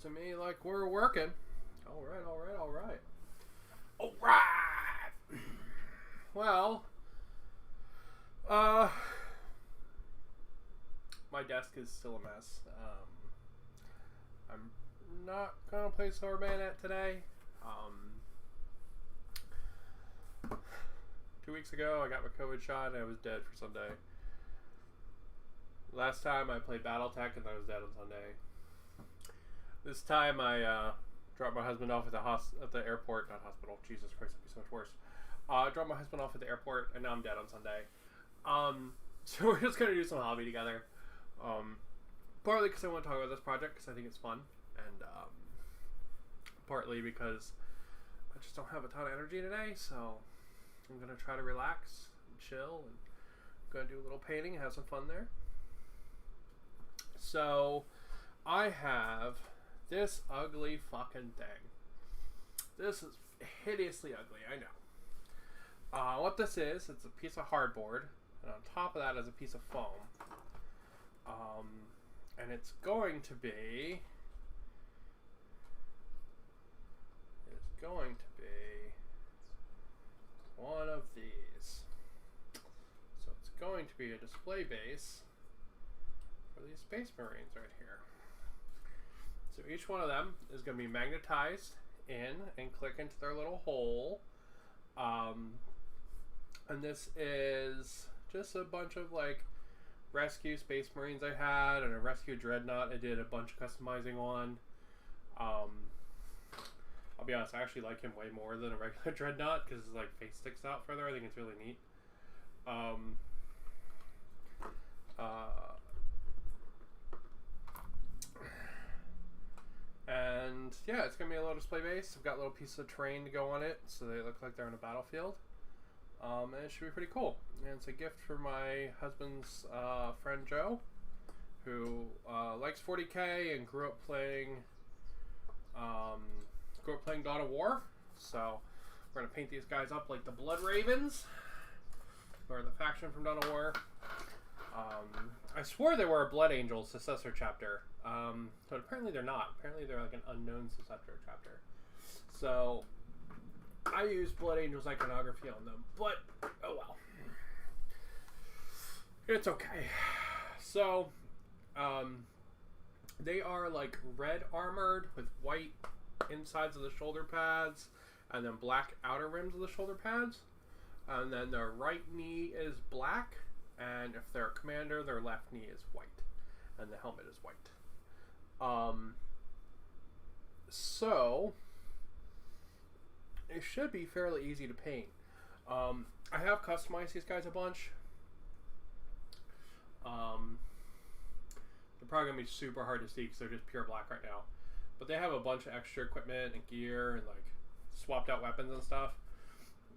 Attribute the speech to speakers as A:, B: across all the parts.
A: to me like we're working. Alright. Well, my desk is still a mess. I'm not gonna play Silver Bayonet today. 2 weeks ago, I got my COVID shot and I was dead for Sunday. Last time I played Battletech and I was dead on Sunday. This time I dropped my husband off at the airport. Not hospital. Jesus Christ, that'd be so much worse. Dropped my husband off at the airport and now I'm dead on Sunday. So we're just gonna do some hobby together. Partly because I want to talk about this project because I think it's fun, and partly because I just don't have a ton of energy today. So I'm gonna try to relax and chill, and I'm gonna do a little painting and have some fun there. So I have this ugly fucking thing. This is hideously ugly, I know. What this is, it's a piece of hardboard, and on top of that is a piece of foam. And it's going to be one of these. So it's going to be a display base for these Space Marines right here. So each one of them is going to be magnetized in and click into their little hole. And this is just a bunch of like rescue Space Marines I had and a rescue Dreadnought I did a bunch of customizing on. I'll be honest, I actually like him way more than a regular Dreadnought because his like face sticks out further. I think it's really neat. And yeah, it's gonna be a little display base. I've got little pieces of terrain to go on it, so they look like they're on a battlefield. And it should be pretty cool. And it's a gift for my husband's friend Joe, who likes 40K and grew up playing Dawn of War. So we're gonna paint these guys up like the Blood Ravens, or the faction from Dawn of War. I swore they were a Blood Angels successor chapter, but apparently they're not. Apparently they're like an unknown successor chapter. So I use Blood Angels iconography on them, but oh well. It's okay. So, they are like red armored with white insides of the shoulder pads, and then black outer rims of the shoulder pads. And then their right knee is black, and if they're a commander, their left knee is white, and the helmet is white. So it should be fairly easy to paint. I have customized these guys a bunch. They're probably going to be super hard to see because they're just pure black right now. But they have a bunch of extra equipment and gear and like swapped out weapons and stuff.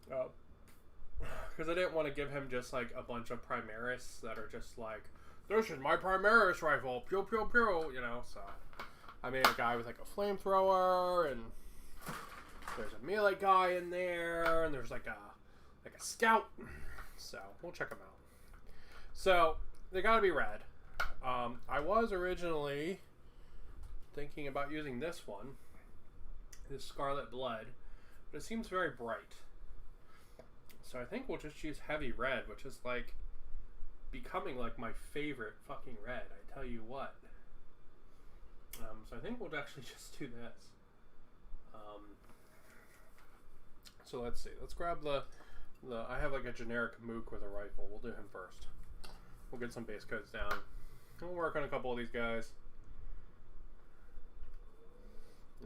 A: Because I didn't want to give him just like a bunch of Primaris that are just like, this is my Primaris rifle, pew pew pew, you know. So I made a guy with like a flamethrower, and there's a melee guy in there, and there's like a scout. So we'll check them out. So they gotta be red. I was originally thinking about using this one, this Scarlet Blood, but it seems very bright. So I think we'll just use heavy red, which is like becoming like my favorite fucking red, I tell you what. So I think we'll actually just do this. So let's see. Let's grab the I have like a generic Mook with a rifle. We'll do him first. We'll get some base coats down. We'll work on a couple of these guys.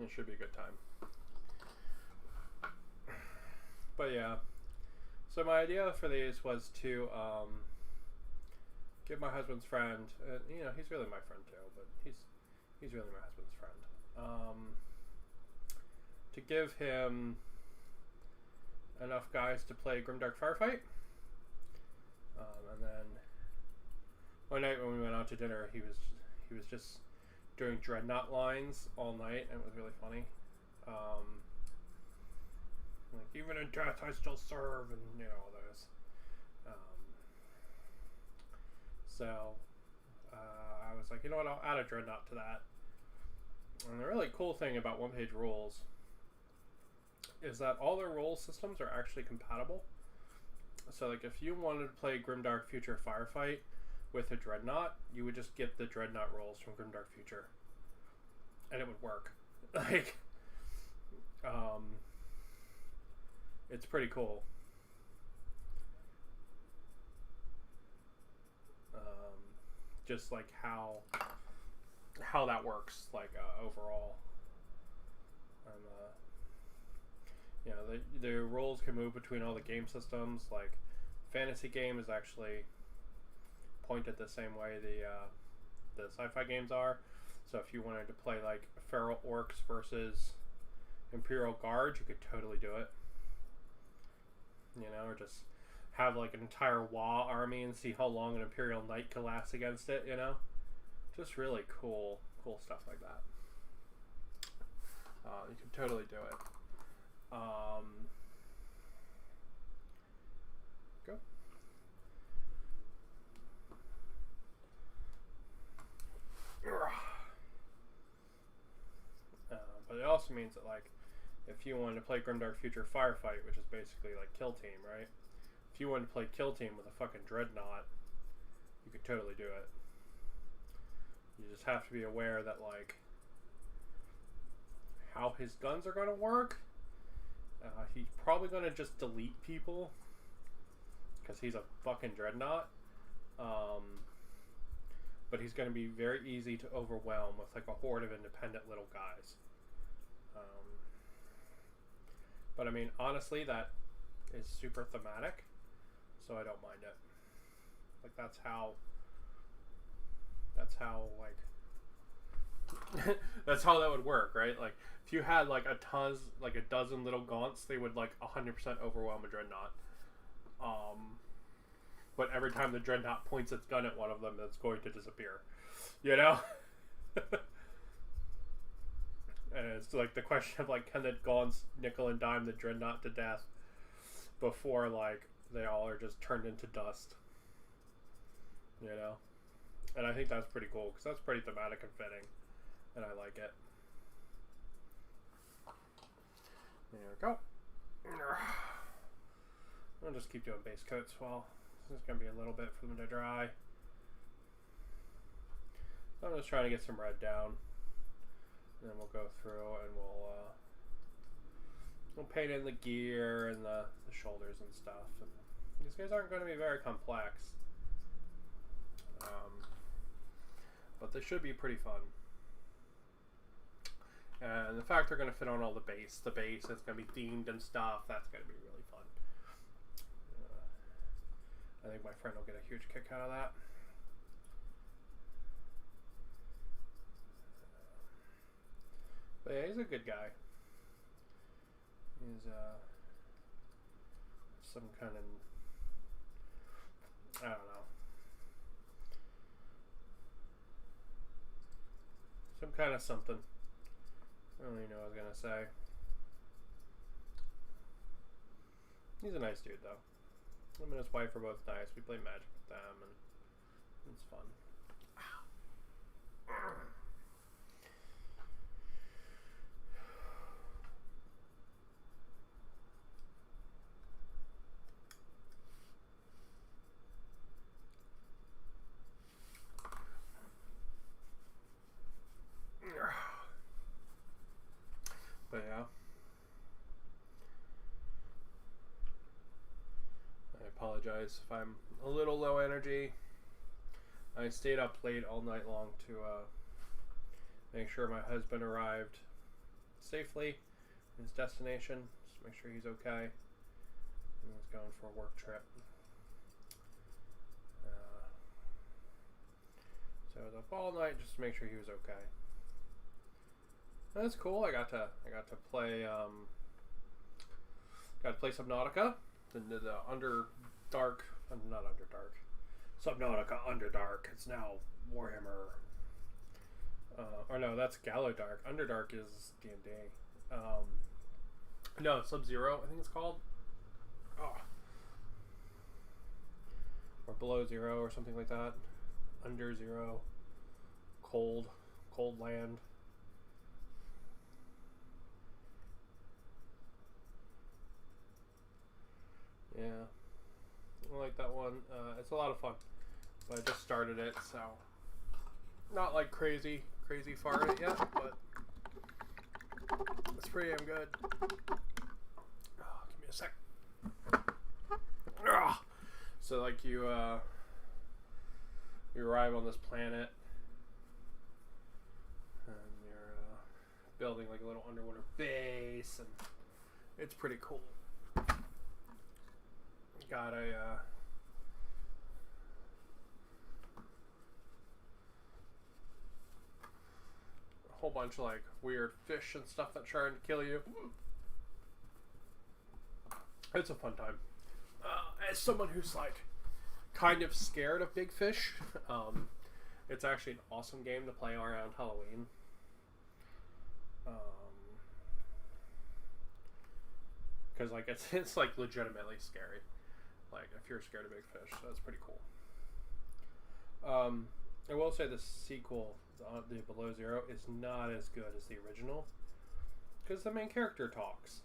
A: It should be a good time. But yeah. So my idea for these was to give my husband's friend, you know, he's really my friend too, but he's really my husband's friend. To give him enough guys to play Grimdark Firefight. And then one night when we went out to dinner, he was just doing Dreadnought lines all night, and it was really funny. Like, even in death I still serve, and you know, those. So I was like, you know what, I'll add a Dreadnought to that. And the really cool thing about one-page rules is that all their rule systems are actually compatible. So, like, if you wanted to play Grimdark Future Firefight with a Dreadnought, you would just get the Dreadnought rolls from Grimdark Future, and it would work. Like, it's pretty cool. Just like how that works, like overall. And you know, the roles can move between all the game systems. Like, fantasy game is actually pointed the same way the sci-fi games are. So if you wanted to play like feral orcs versus Imperial Guards, you could totally do it. You know, or just have like an entire WoW army and see how long an Imperial Knight can last against it, you know? Just really cool stuff like that. You can totally do it. Go. But it also means that, like, if you wanted to play Grimdark Future Firefight, which is basically like Kill Team, right? If you wanted to play Kill Team with a fucking Dreadnought, you could totally do it. You just have to be aware that, like, how his guns are going to work. He's probably going to just delete people because he's a fucking Dreadnought. But he's going to be very easy to overwhelm with, like, a horde of independent little guys. But I mean, honestly, that is super thematic, so I don't mind it. Like, that's how like that's how that would work, right? Like, if you had like a dozen little gaunts, they would like 100% overwhelm a Dreadnought. But every time the Dreadnought points its gun at one of them, it's going to disappear. You know? And it's like the question of, like, can the gaunts nickel and dime the Dreadnought to death before, like, they all are just turned into dust. You know? And I think that's pretty cool, because that's pretty thematic and fitting. And I like it. There we go. I'll just keep doing base coats while this is going to be a little bit for them to dry. So I'm just trying to get some red down. And then we'll go through and we'll paint in the gear and the shoulders and stuff. And these guys aren't going to be very complex. But they should be pretty fun. And the fact they're going to fit on all the base that's going to be themed and stuff, that's going to be really fun. I think my friend will get a huge kick out of that. But yeah, he's a good guy. He's some kind of, I don't know, some kind of something. I don't even know what I was gonna say. He's a nice dude, though. Him and his wife are both nice. We play Magic with them, and it's fun. But yeah, I apologize if I'm a little low energy. I stayed up late all night long to make sure my husband arrived safely in his destination, just to make sure he's okay. He was going for a work trip. So I was up all night just to make sure he was okay. That's cool. I got to play Subnautica, the Subnautica Underdark. It's now Warhammer. Or no, that's Gallowdark. Underdark is D&D. No, Sub-Zero, I think it's called. Oh. Or Below Zero or something like that. Under Zero. Cold Land. like that one. It's a lot of fun. But I just started it, so not like crazy far in it yet, but it's pretty damn good. Oh, give me a sec. So like you arrive on this planet and you're building like a little underwater base, and it's pretty cool. Got a whole bunch of like weird fish and stuff that try and kill you. It's a fun time. As someone who's like kind of scared of big fish, it's actually an awesome game to play around Halloween. Because like it's like legitimately scary. Like if you're scared of big fish, so that's pretty cool. I will say the sequel, the Below Zero, is not as good as the original because the main character talks,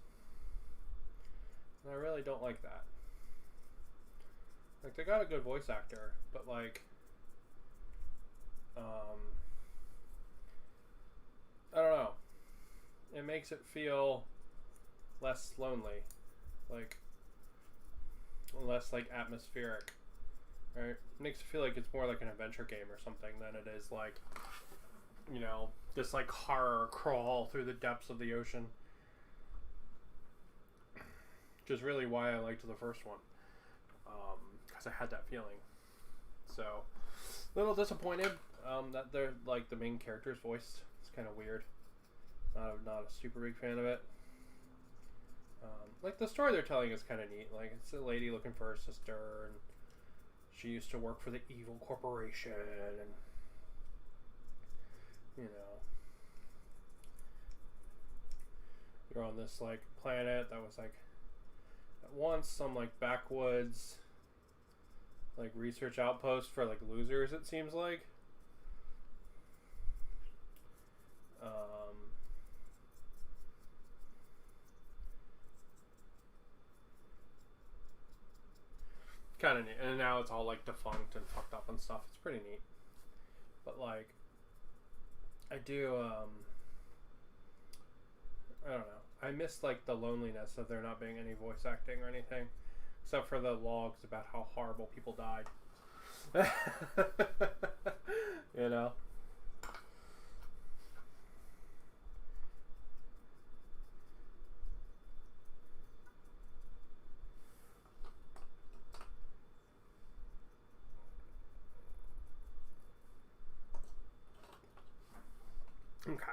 A: and I really don't like that. Like they got a good voice actor, but like, I don't know. It makes it feel less lonely, like less like atmospheric. Right? It makes it feel like it's more like an adventure game or something than it is like, you know, this like horror crawl through the depths of the ocean. Which is really why I liked the first one. Because I had that feeling. So, a little disappointed that they're like the main character's voice. It's kind of weird. Not a super big fan of it. Like the story they're telling is kind of neat. Like it's a lady looking for her sister, and she used to work for the evil corporation, and you know, you're on this like planet that was like at once some like backwoods like research outpost for like losers, it seems like. Kind of neat, and now it's all like defunct and fucked up and stuff. It's pretty neat, but like, I do, I don't know. I miss like the loneliness of there not being any voice acting or anything, except for the logs about how horrible people died. You know. Okay.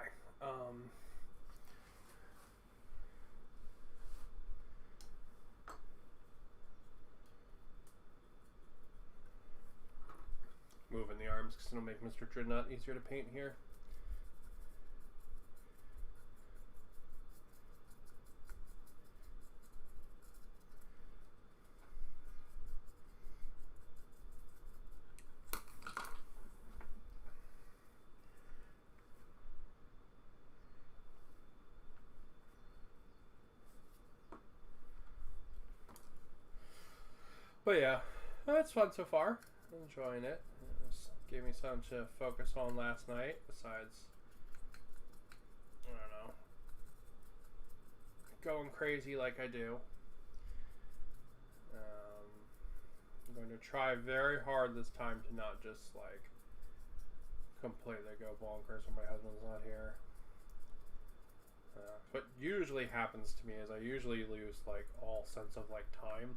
A: Moving the arms because it'll make Mr. Dreadnought easier to paint here. But yeah, it's fun so far. I'm enjoying it. It just gave me something to focus on last night, besides, I don't know, going crazy like I do. I'm going to try very hard this time to not just like completely go bonkers when my husband's not here. What usually happens to me is I usually lose like all sense of like time.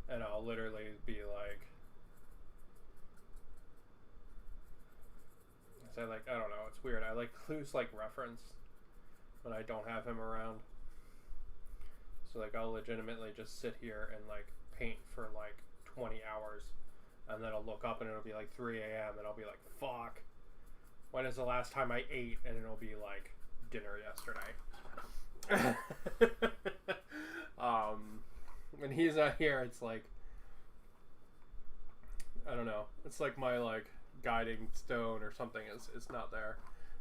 A: And I'll literally be like, I don't know, it's weird. I like lose like reference when I don't have him around. So like I'll legitimately just sit here and like paint for like 20 hours, and then I'll look up and it'll be like 3 a.m. and I'll be like, fuck, when is the last time I ate? And it'll be like dinner yesterday. When he's not here, it's like, I don't know, it's like my like guiding stone or something is not there,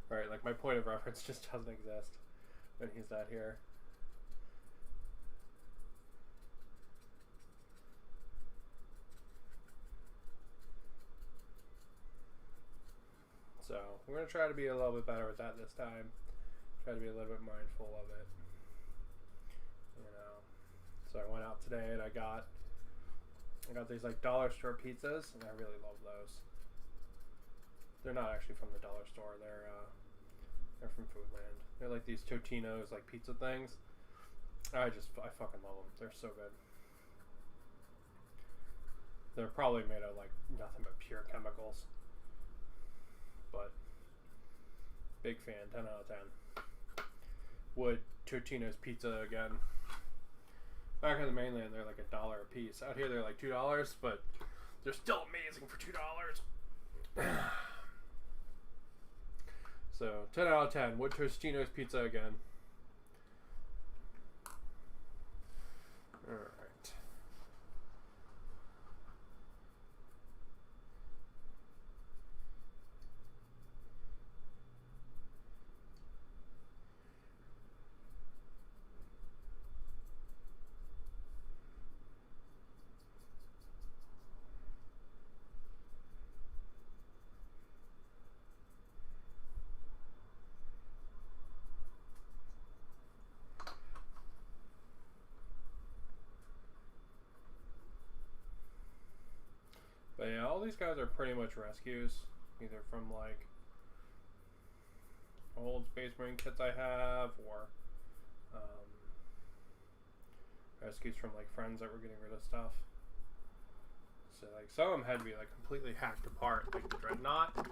A: right? Like my point of reference just doesn't exist when he's not here. So we're going to try to be a little bit better with that this time. Try to be a little bit mindful of it. You know. So I went out today and I got these like dollar store pizzas, and I really love those. They're not actually from the dollar store. They're from Foodland. They're like these Totino's like pizza things. I fucking love them. They're so good. They're probably made of like nothing but pure chemicals. But big fan, 10 out of 10. Would Totino's pizza again. Back in the mainland, they're like $1 a piece. Out here, they're like $2, but they're still amazing for $2. So 10 out of 10. Would Totino's pizza again. All right. But yeah, all these guys are pretty much rescues, either from like old Space Marine kits I have, or rescues from like friends that were getting rid of stuff. So like some of them had to be like completely hacked apart, like the Dreadnought.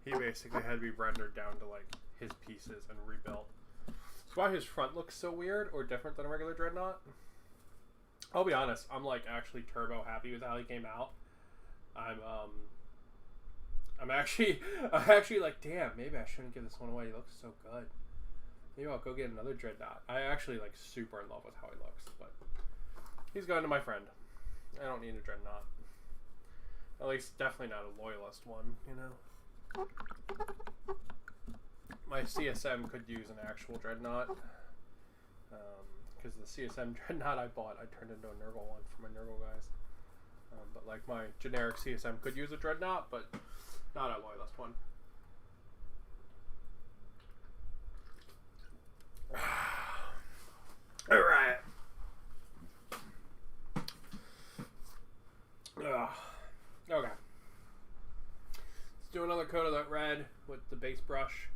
A: He basically had to be rendered down to like his pieces and rebuilt. That's why his front looks so weird or different than a regular Dreadnought. I'll be honest, I'm like actually turbo happy with how he came out. I'm actually like, damn, maybe I shouldn't give this one away. He looks so good. Maybe I'll go get another Dreadnought. I actually like super in love with how he looks, but he's going to my friend. I don't need a Dreadnought. At least definitely not a loyalist one, you know. My CSM could use an actual Dreadnought. Because the CSM Dreadnought I bought, I turned into a Nurgle one for my Nurgle guys. But like my generic CSM could use a Dreadnought, but not a loyalist one. All right. Okay. Let's do another coat of that red with the base brush.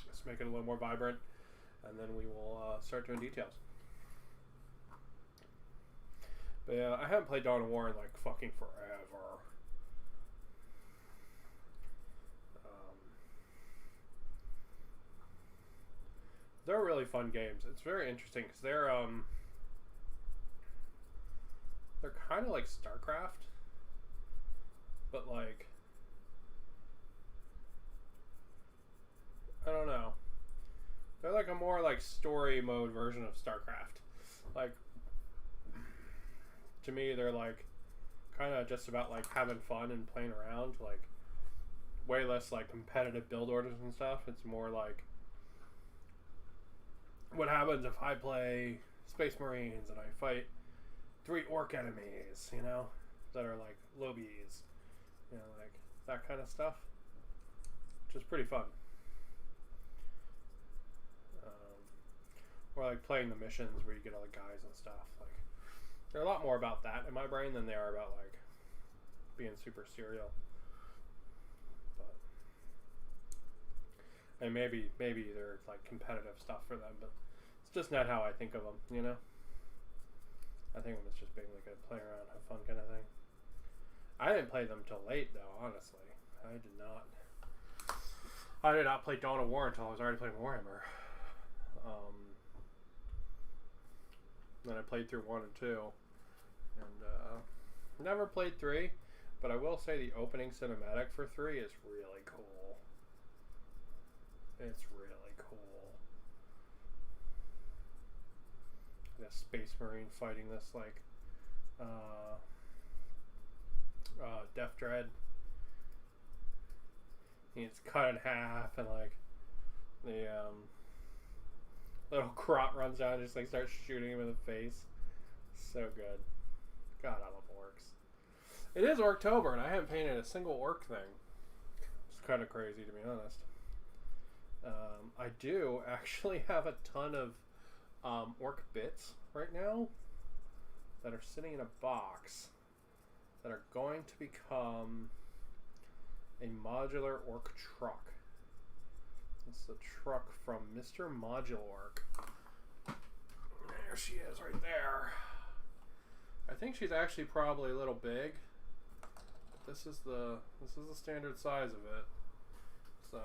A: Let's make it a little more vibrant, and then we will start doing details. But yeah, I haven't played Dawn of War in like fucking forever. They're really fun games. It's very interesting because they're kind of like StarCraft, but like I don't know. They're like a more like story mode version of StarCraft. Like to me, they're like kind of just about like having fun and playing around. Like way less like competitive build orders and stuff. It's more like what happens if I play Space Marines and I fight 3 orc enemies, you know, that are like lobies, you know, like that kind of stuff, which is pretty fun. Or like playing the missions where you get all the guys and stuff. Like they're a lot more about that in my brain than they are about like being super serial. But and maybe they're like competitive stuff for them, but it's just not how I think of them, you know. I think of them as just being like a play around, have fun kind of thing. I didn't play them till late though, honestly. I did not play Dawn of War until I was already playing Warhammer. Then I played through 1 and 2, and never played 3, but I will say the opening cinematic for 3 is really cool. It's really cool. The Space Marine fighting this like Death Dread. It's cut in half, and like the little Krot runs down and just like starts shooting him in the face. So good. God, I love orcs. It is Orktober, and I haven't painted a single orc thing. It's kind of crazy, to be honest. I do actually have a ton of orc bits right now that are sitting in a box that are going to become a modular orc truck. It's the truck from Mr. Modulark. There she is, right there. I think she's actually probably a little big. This is the standard size of it. So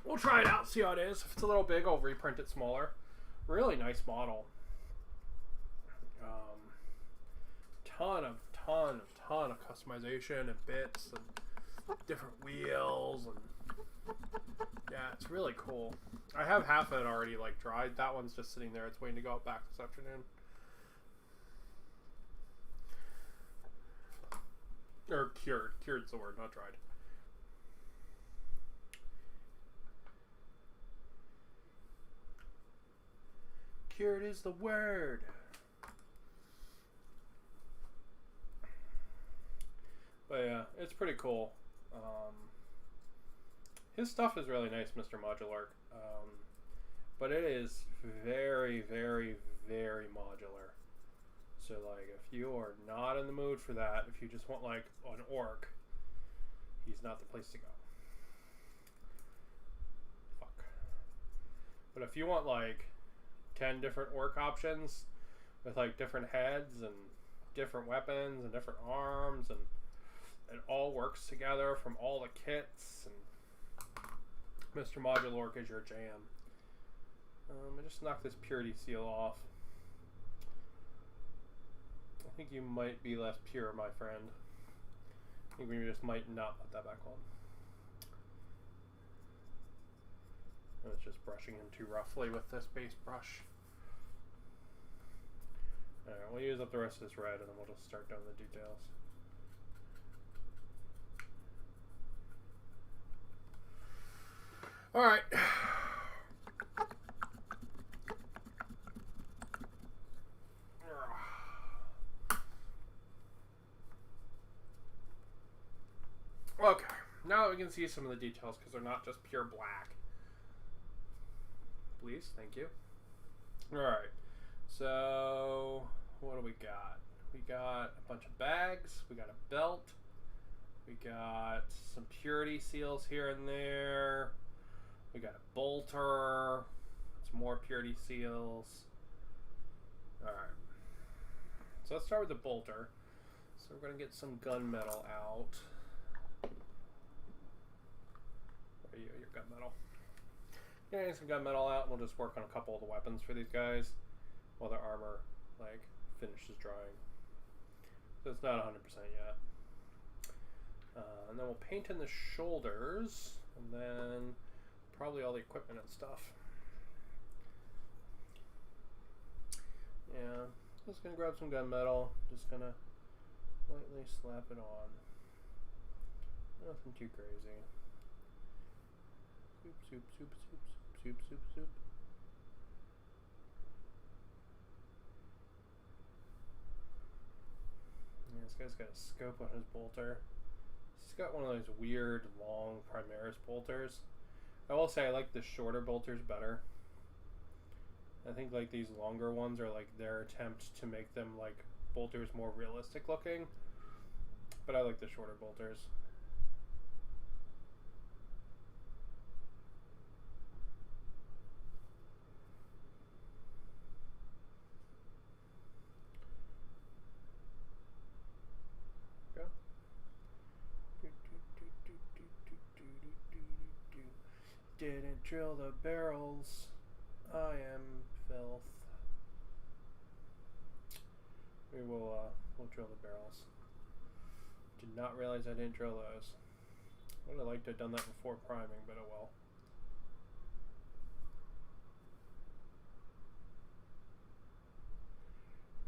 A: we'll try it out, see how it is. If it's a little big, I'll reprint it smaller. Really nice model. Ton of customization and bits and different wheels, and yeah, it's really cool. I have half of it already like dried. That one's just sitting there. It's waiting to go out back this afternoon. Or cured. Cured's the word, not dried. Cured is the word. But yeah, it's pretty cool. His stuff is really nice, Mr. Modulark. But it is very, very, very modular. So like, if you are not in the mood for that, if you just want like an orc, he's not the place to go. Fuck. But if you want like 10 different orc options with like different heads and different weapons and different arms, and it all works together from all the kits, and Mr. Modulark is your jam. I just knocked this purity seal off. I think you might be less pure, my friend. I think we just might not put that back on. I was just brushing him too roughly with this base brush. Alright, we'll use up the rest of this red, and then we'll just start doing the details. Alright. Okay, now we can see some of the details because they're not just pure black. Please, thank you. Alright, so what do we got? We got a bunch of bags, we got a belt, we got some purity seals here and there, we got a bolter, some more purity seals. Alright, so let's start with the bolter. So we're going to get some gunmetal out. Where are you, your gunmetal? Getting some gunmetal out, and we'll just work on a couple of the weapons for these guys while their armor like finishes drying. So it's not 100% yet. And then we'll paint in the shoulders, and then probably all the equipment and stuff. Yeah, just gonna grab some gunmetal, just gonna lightly slap it on. Nothing too crazy. Soup, soup, soup, soup, soup, soup, soup, soup. Yeah, this guy's got a scope on his bolter. He's got one of those weird, long Primaris bolters. I will say I like the shorter bolters better. I think like these longer ones are like their attempt to make them like bolters more realistic looking. But I like the shorter bolters. Didn't drill the barrels. I am filth. We'll drill the barrels. Did not realize I didn't drill those. Would have liked to have done that before priming, but oh well.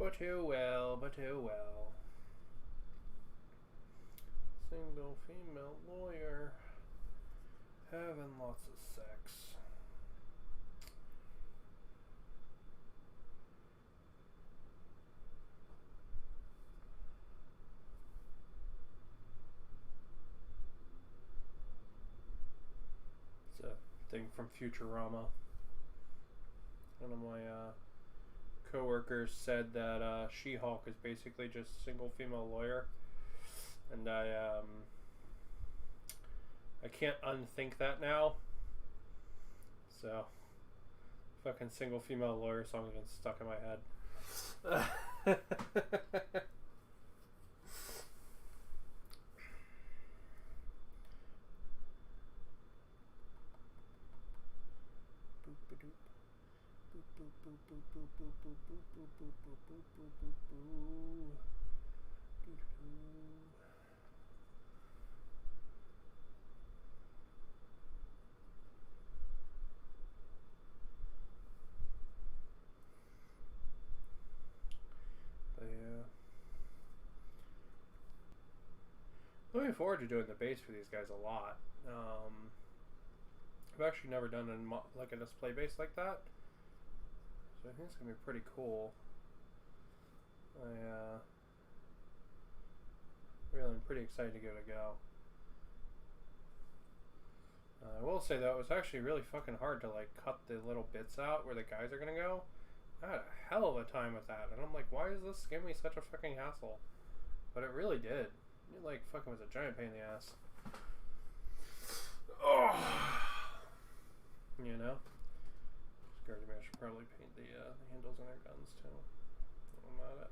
A: But oh well, but oh well. Single female lawyer. Having lots of sex. thing from Futurama. One of my co-workers said that She-Hulk is basically just a single female lawyer, and I can't unthink that now. So, fucking single female lawyer song's been stuck in my head. Looking forward to doing the base for these guys a lot. I've actually never done a display base like that, so I think it's gonna be pretty cool. I'm pretty excited to give it a go. I will say though, it was actually really fucking hard to like cut the little bits out where the guys are gonna go. I had a hell of a time with that, and I'm like, why is this giving me such a fucking hassle? But it really did. It like fucking was a giant pain in the ass. Oh, you know. Scared me. I should probably paint the handles on their guns too. I'm at it.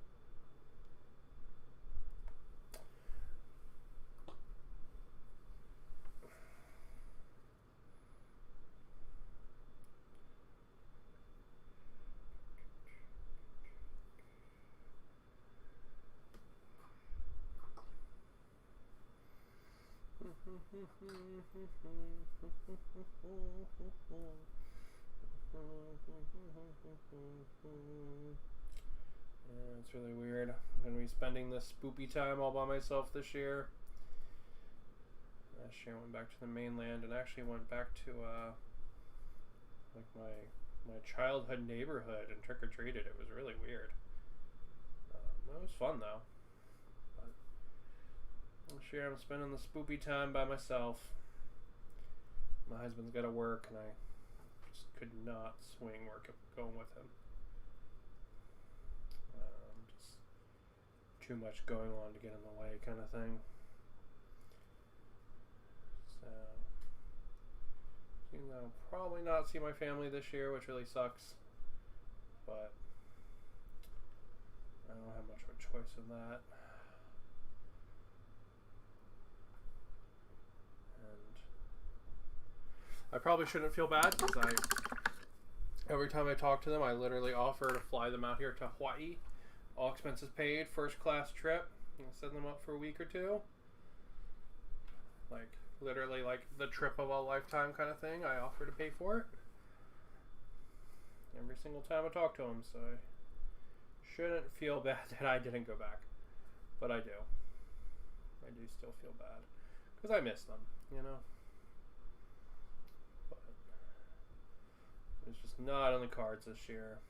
A: Yeah, it's really weird. I'm going to be spending this spoopy time all by myself this year. Last year I went back to the mainland and actually went back to like my childhood neighborhood and trick-or-treated. It was really weird. It was fun though. This year I'm spending the spoopy time by myself. My husband's got to work and I just could not swing going with him. Just too much going on to get in the way kind of thing. So, I'll probably not see my family this year, which really sucks. But I don't have much of a choice in that. I probably shouldn't feel bad because every time I talk to them, I literally offer to fly them out here to Hawaii, all expenses paid, first class trip, and send them up for a week or two. Like literally like the trip of a lifetime kind of thing. I offer to pay for it every single time I talk to them, so I shouldn't feel bad that I didn't go back, but I do. I do still feel bad because I miss them, you know. It's just not on the cards this year.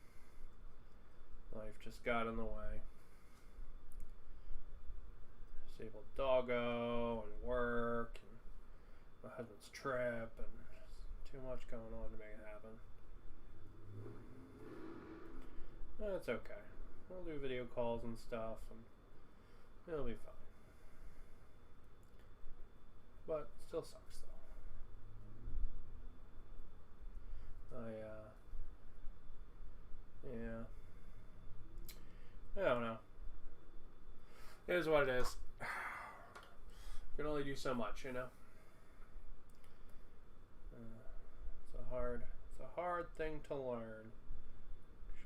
A: Life just got in the way. Disabled doggo and work and my husband's trip and just too much going on to make it happen. It's okay. We'll do video calls and stuff and it'll be fine. But it still sucks though. Yeah. I don't know. It is what it is. You can only do so much, you know. It's a hard thing to learn.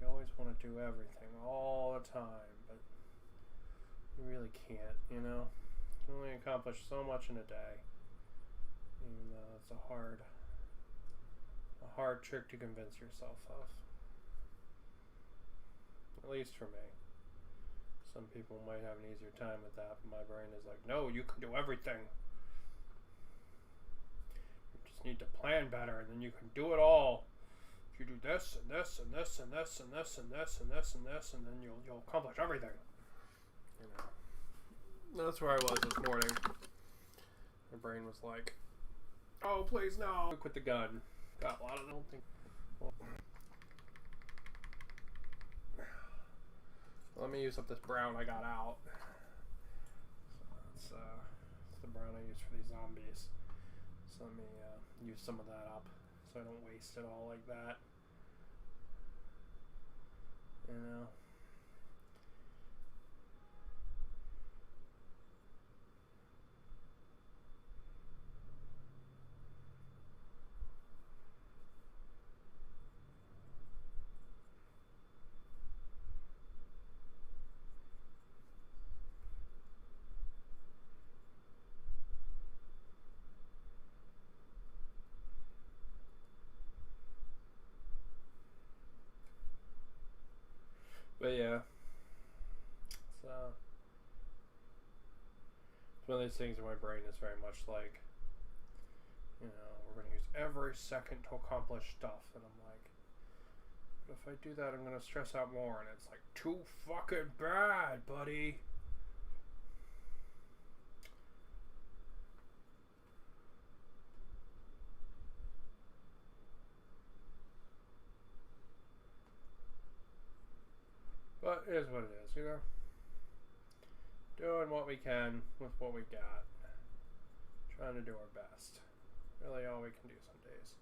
A: You always want to do everything all the time, but you really can't, you know. You can only accomplish so much in a day. Even though it's a hard trick to convince yourself of. At least for me. Some people might have an easier time with that, but my brain is like, no, you can do everything. You just need to plan better, and then you can do it all. If you do this, and this, and this, and this, and this, and this, and this, and this, and then you'll accomplish everything. You know. That's where I was this morning. My brain was like, oh, please, no. Quit the gun. Got a lot of them. Let me use up this brown I got out. So it's the brown I use for these zombies. So let me use some of that up so I don't waste it all like that. You know. But yeah, so it's one of those things in my brain is very much like, you know, we're going to use every second to accomplish stuff, and I'm like, but if I do that, I'm going to stress out more, and it's like too fucking bad, buddy. But it is what it is, you know? Doing what we can with what we got. Trying to do our best. Really all we can do some days.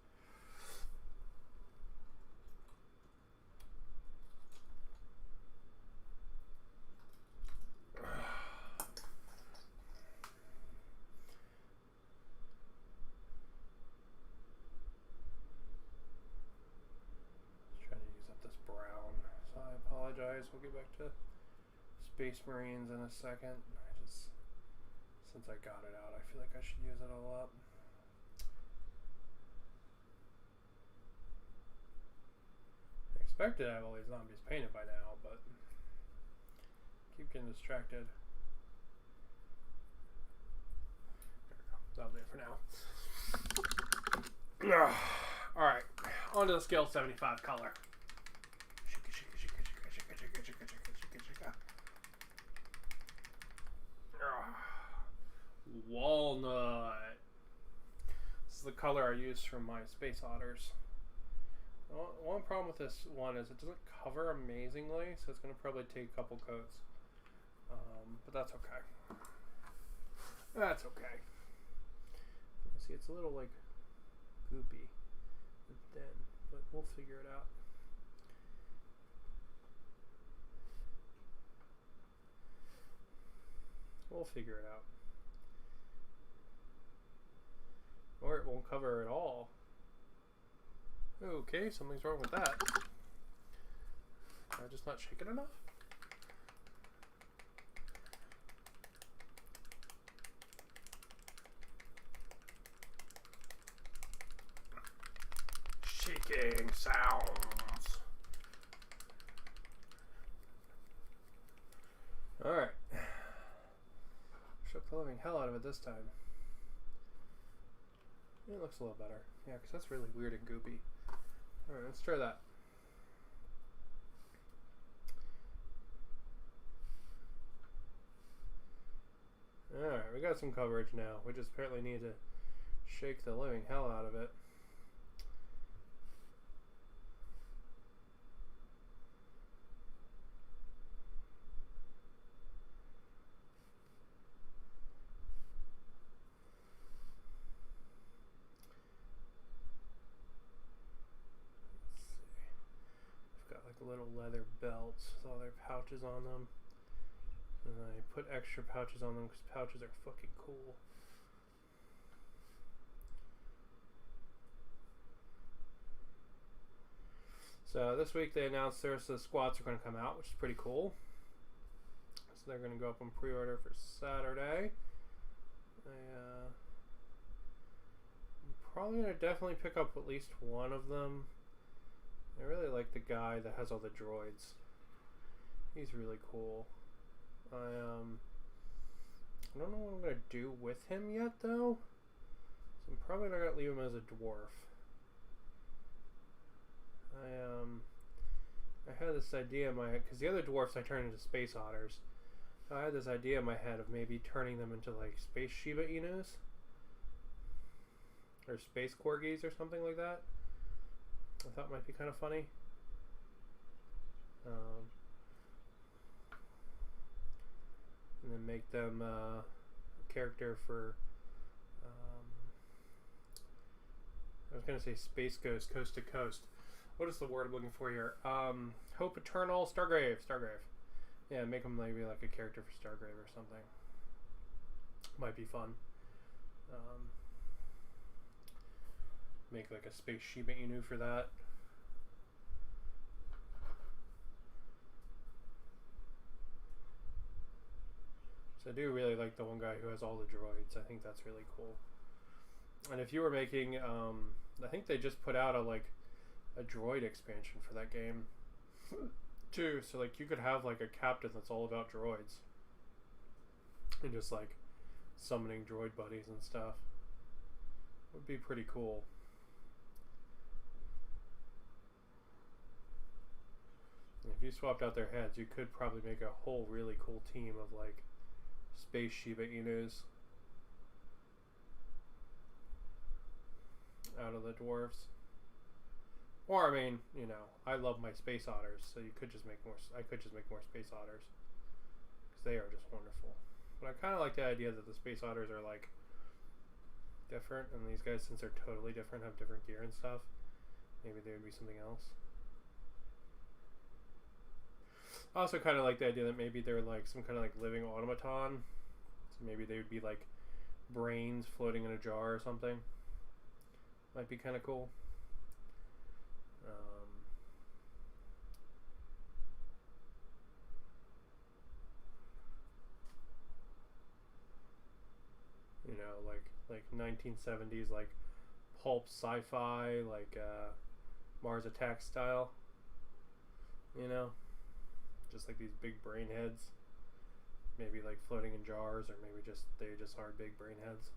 A: We'll get back to Space Marines in a second. Since I got it out, I feel like I should use it all up. I expected to have all these zombies painted by now, but keep getting distracted. There we go. That'll do it for now. Alright, on to the scale 75 color. Walnut. This is the color I use for my Space Otters. One problem with this one is it doesn't cover amazingly, so it's going to probably take a couple coats. But that's okay. That's okay. You see, it's a little like goopy and thin, but we'll figure it out. We'll figure it out. Or it won't cover at all. Okay, something's wrong with that. Am I just not shaking enough? Shaking sounds. Alright. Shook the living hell out of it this time. It looks a little better. Yeah, because that's really weird and goopy. Alright, let's try that. Alright, we got some coverage now. We just apparently need to shake the living hell out of it. Little leather belts with all their pouches on them, and I put extra pouches on them because pouches are fucking cool. So this week they announced the squats are going to come out, which is pretty cool. So they're going to go up on pre-order for Saturday. I'm probably going to definitely pick up at least one of them. I really like the guy that has all the droids. He's really cool. I don't know what I'm going to do with him yet, though. So I'm probably not going to leave him as a dwarf. I had this idea in my head, because the other dwarfs I turned into Space Otters. So I had this idea in my head of maybe turning them into like Space Shiba Inus. Or Space Corgis or something like that. I thought might be kind of funny. And then make them a character for, I was going to say Space Ghost, Coast to Coast. What is the word I'm looking for here? Hope Eternal, Stargrave. Yeah, make them maybe like a character for Stargrave or something. Might be fun. Make like a Space Shiba Inu for that. So I do really like the one guy who has all the droids. I think that's really cool. And if you were making, I think they just put out a droid expansion for that game too. So like you could have like a captain that's all about droids and just like summoning droid buddies and stuff. Would be pretty cool. And if you swapped out their heads, you could probably make a whole really cool team of like Space Shiba Inus out of the dwarves. Or I mean, you know, I love my space otters, so you could just make more. I could just make more space otters because they are just wonderful. But I kind of like the idea that the space otters are like different, and these guys, since they're totally different, have different gear and stuff. Maybe they would be something else. I also kind of like the idea that maybe they're like some kind of like living automaton. So maybe they would be like brains floating in a jar or something. Might be kind of cool. You know, like 1970s like pulp sci-fi, like Mars Attack style. You know, just like these big brain heads, maybe like floating in jars, or maybe just they just are big brain heads.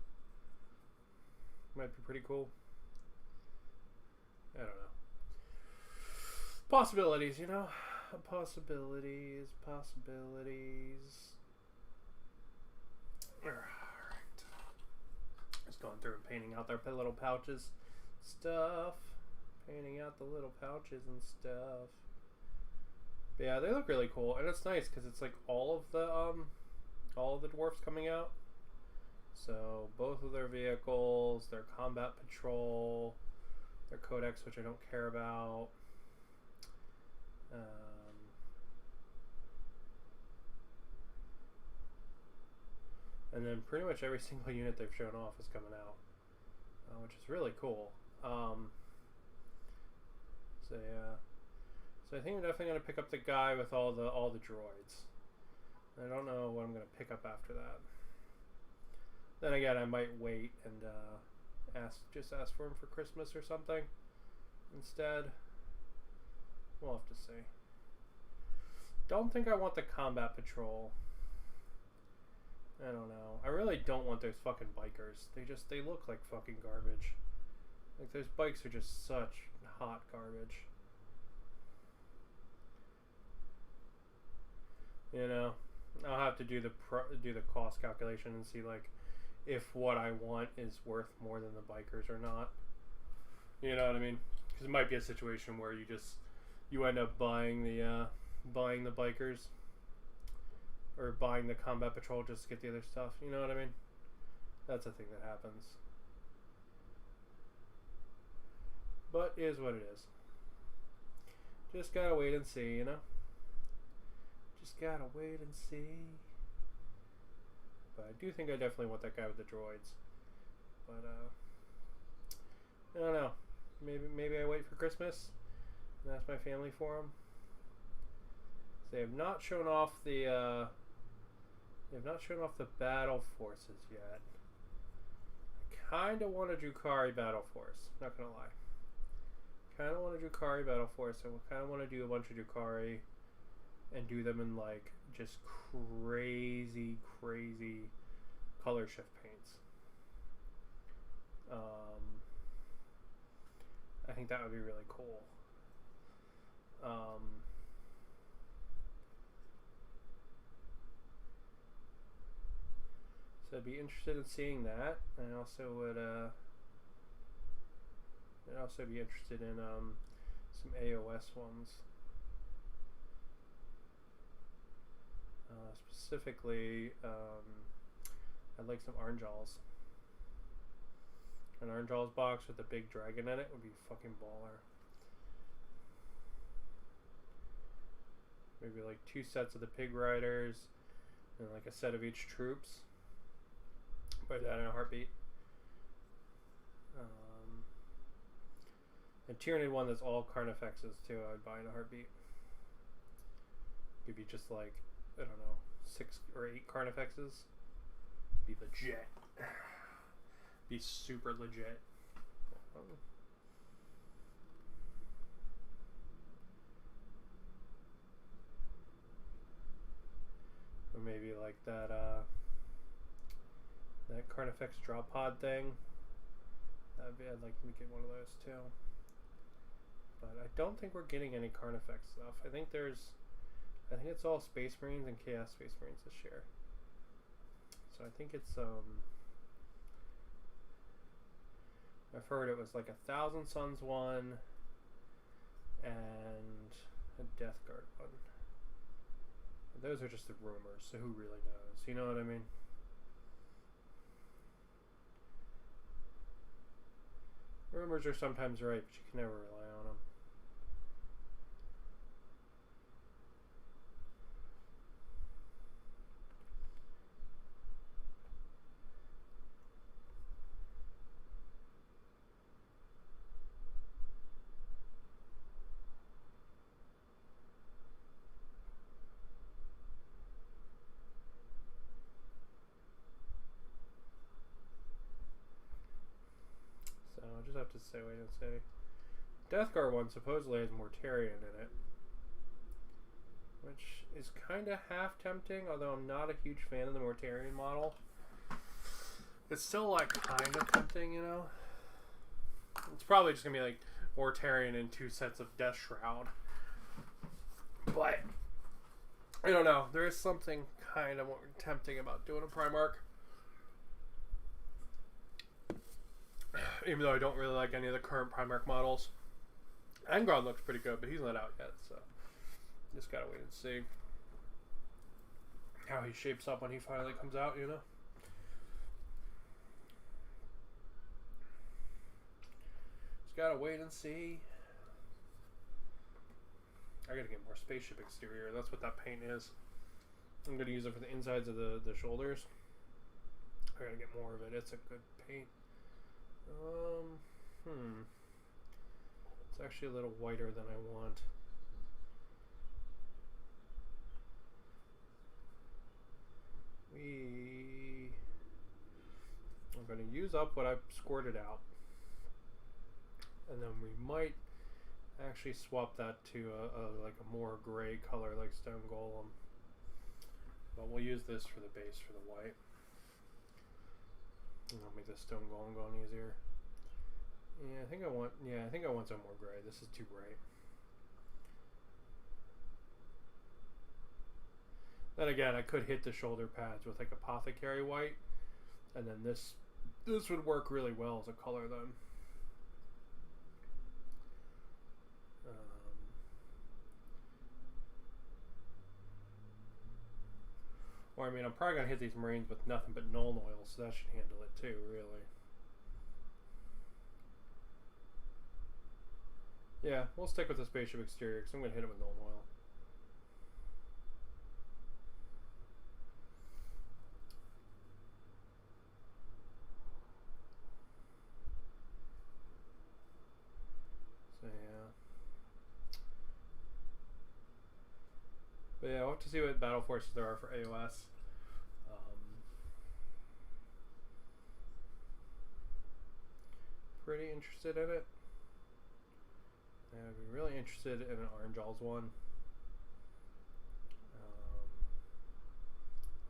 A: Might be pretty cool. I don't know. Possibilities, you know? Possibilities. Alright. Just going through and painting out their little pouches. Stuff. Painting out the little pouches and stuff. But yeah, they look really cool. And it's nice because it's like all of the dwarfs coming out. So both of their vehicles, their combat patrol, their codex, which I don't care about. And then pretty much every single unit they've shown off is coming out, which is really cool. So yeah, so I think I'm definitely gonna pick up the guy with all the droids. I don't know what I'm gonna pick up after that. Then again, I might wait and just ask for him for Christmas or something instead. We'll have to see. Don't think I want the combat patrol. I don't know. I really don't want those fucking bikers. They look like fucking garbage. Like those bikes are just such hot garbage. You know, I'll have to do the cost calculation and see like if what I want is worth more than the bikers or not. You know what I mean? Because it might be a situation where you end up buying the bikers or buying the combat patrol just to get the other stuff. You know what I mean? That's a thing that happens. But it is what it is. Just gotta wait and see, you know? Just gotta wait and see. But I do think I definitely want that guy with the droids. But I don't know. Maybe I wait for Christmas and ask my family for them. They have not shown off the battle forces yet. I kind of want a Drukhari battle force. Not gonna lie. Kind of want a Drukhari battle force, and we kind of want to do a bunch of Drukhari and do them in like just crazy color shift paints. I think that would be really cool. So I'd be interested in seeing that. I also would I'd also be interested in some AOS ones. Specifically, I'd like some Orangeals. An Orangeals box with a big dragon in it would be fucking baller. Maybe like 2 sets of the Pig Riders and like a set of each troops. Buy that in a heartbeat. A Tyranid one that's all Carnifexes too, I would buy in a heartbeat. Give you just like, I don't know, 6 or 8 Carnifexes. Be legit. Be super legit. Or maybe like that that Carnifex drop pod thing. I'd like to get one of those too. But I don't think we're getting any Carnifex stuff. I think it's all Space Marines and Chaos Space Marines this year. So I think it's I've heard it was like 1,000 Suns one and a Death Guard one. Those are just the rumors, so who really knows? You know what I mean? Rumors are sometimes right, but you can never rely on them. I'll just have to wait and see. Death Guard one supposedly has Mortarion in it, which is kind of half tempting, although I'm not a huge fan of the Mortarion model. It's still like kind of tempting, you know? It's probably just going to be like Mortarion and 2 sets of Death Shroud. But, I don't know. There is something kind of more tempting about doing a Primarch. Even though I don't really like any of the current Primarch models. Angron looks pretty good, but he's not out yet, so just gotta wait and see how he shapes up when he finally comes out, you know? Just gotta wait and see. I gotta get more spaceship exterior. That's what that paint is. I'm gonna use it for the insides of the shoulders. I gotta get more of it. It's a good paint. It's actually a little whiter than I want. I'm going to use up what I've squirted out, and then we might actually swap that to like a more gray color like Stone Golem, but we'll use this for the base for the white. And I'll make the Stone Golem go on easier. I think I want some more gray. This is too bright. Then again, I could hit the shoulder pads with like Apothecary white, and then this would work really well as a color then. Or I mean, I'm probably gonna hit these Marines with nothing but Nuln Oil, so that should handle it too, really. Yeah, we'll stick with the spaceship exterior because I'm gonna hit it with Nuln Oil. So yeah. But yeah, we'll have to see what battle forces there are for AOS. Pretty interested in it. I'd be really interested in an Orangeals one.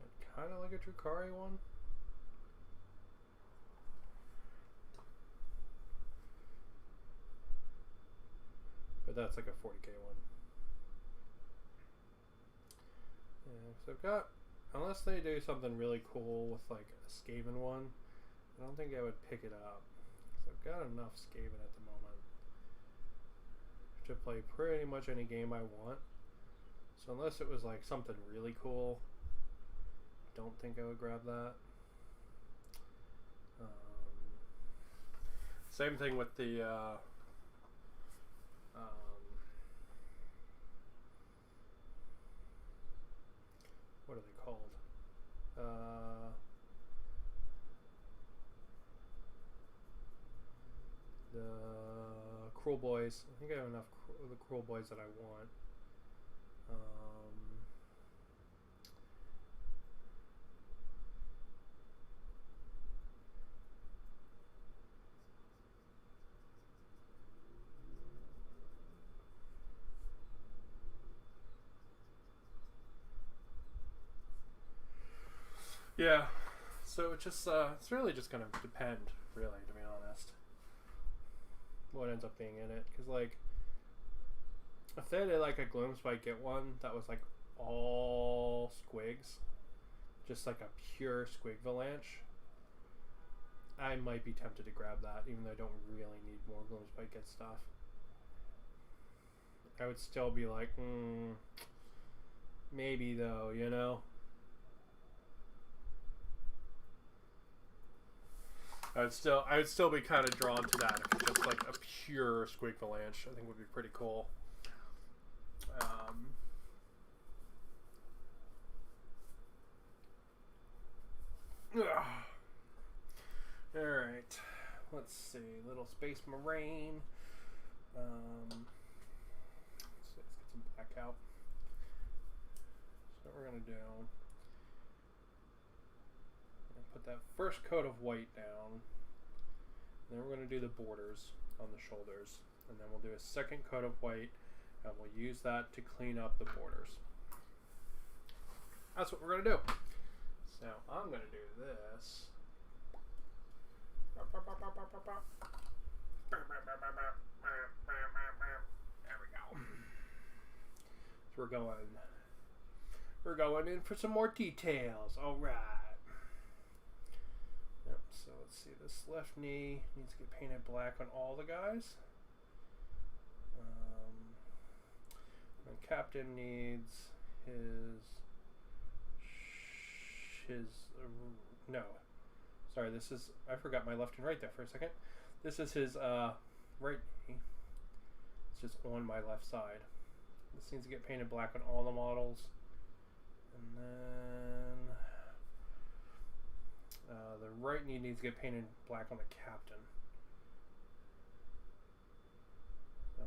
A: I'd kind of like a Drukhari one. But that's like a 40k one. Yeah, so I've got, unless they do something really cool with like a Skaven one, I don't think I would pick it up. So I've got enough Skaven at the moment to play pretty much any game I want. So unless it was like something really cool, don't think I would grab that. Same thing with the what are they called? The Cruel Boys. I think I have enough of the Cruel Boys that I want. Yeah, so it's really just gonna depend, really, to be honest, what ends up being in it. Because like, if they did like a Gloomspite Get one that was like all squigs, just like a pure squig Valanche, I might be tempted to grab that, even though I don't really need more Gloomspite Get stuff. I would still be like, maybe though, you know. I would still be kind of drawn to that. If it's just like a pure squig Valanche, I think would be pretty cool. Alright. Let's see. Little Space Marine. Let's get some black out. So what we're going to do, put that first coat of white down. Then we're going to do the borders on the shoulders. And then we'll do a second coat of white, and we'll use that to clean up the borders. That's what we're going to do. So I'm going to do this. There we go. So we're going in for some more details. All right. Yep, so let's see, this left knee needs to get painted black on all the guys. And Captain needs no, sorry, this is, I forgot my left and right there for a second. This is his right knee. It's just on my left side. This needs to get painted black on all the models. And then the right knee needs to get painted black on the captain. So,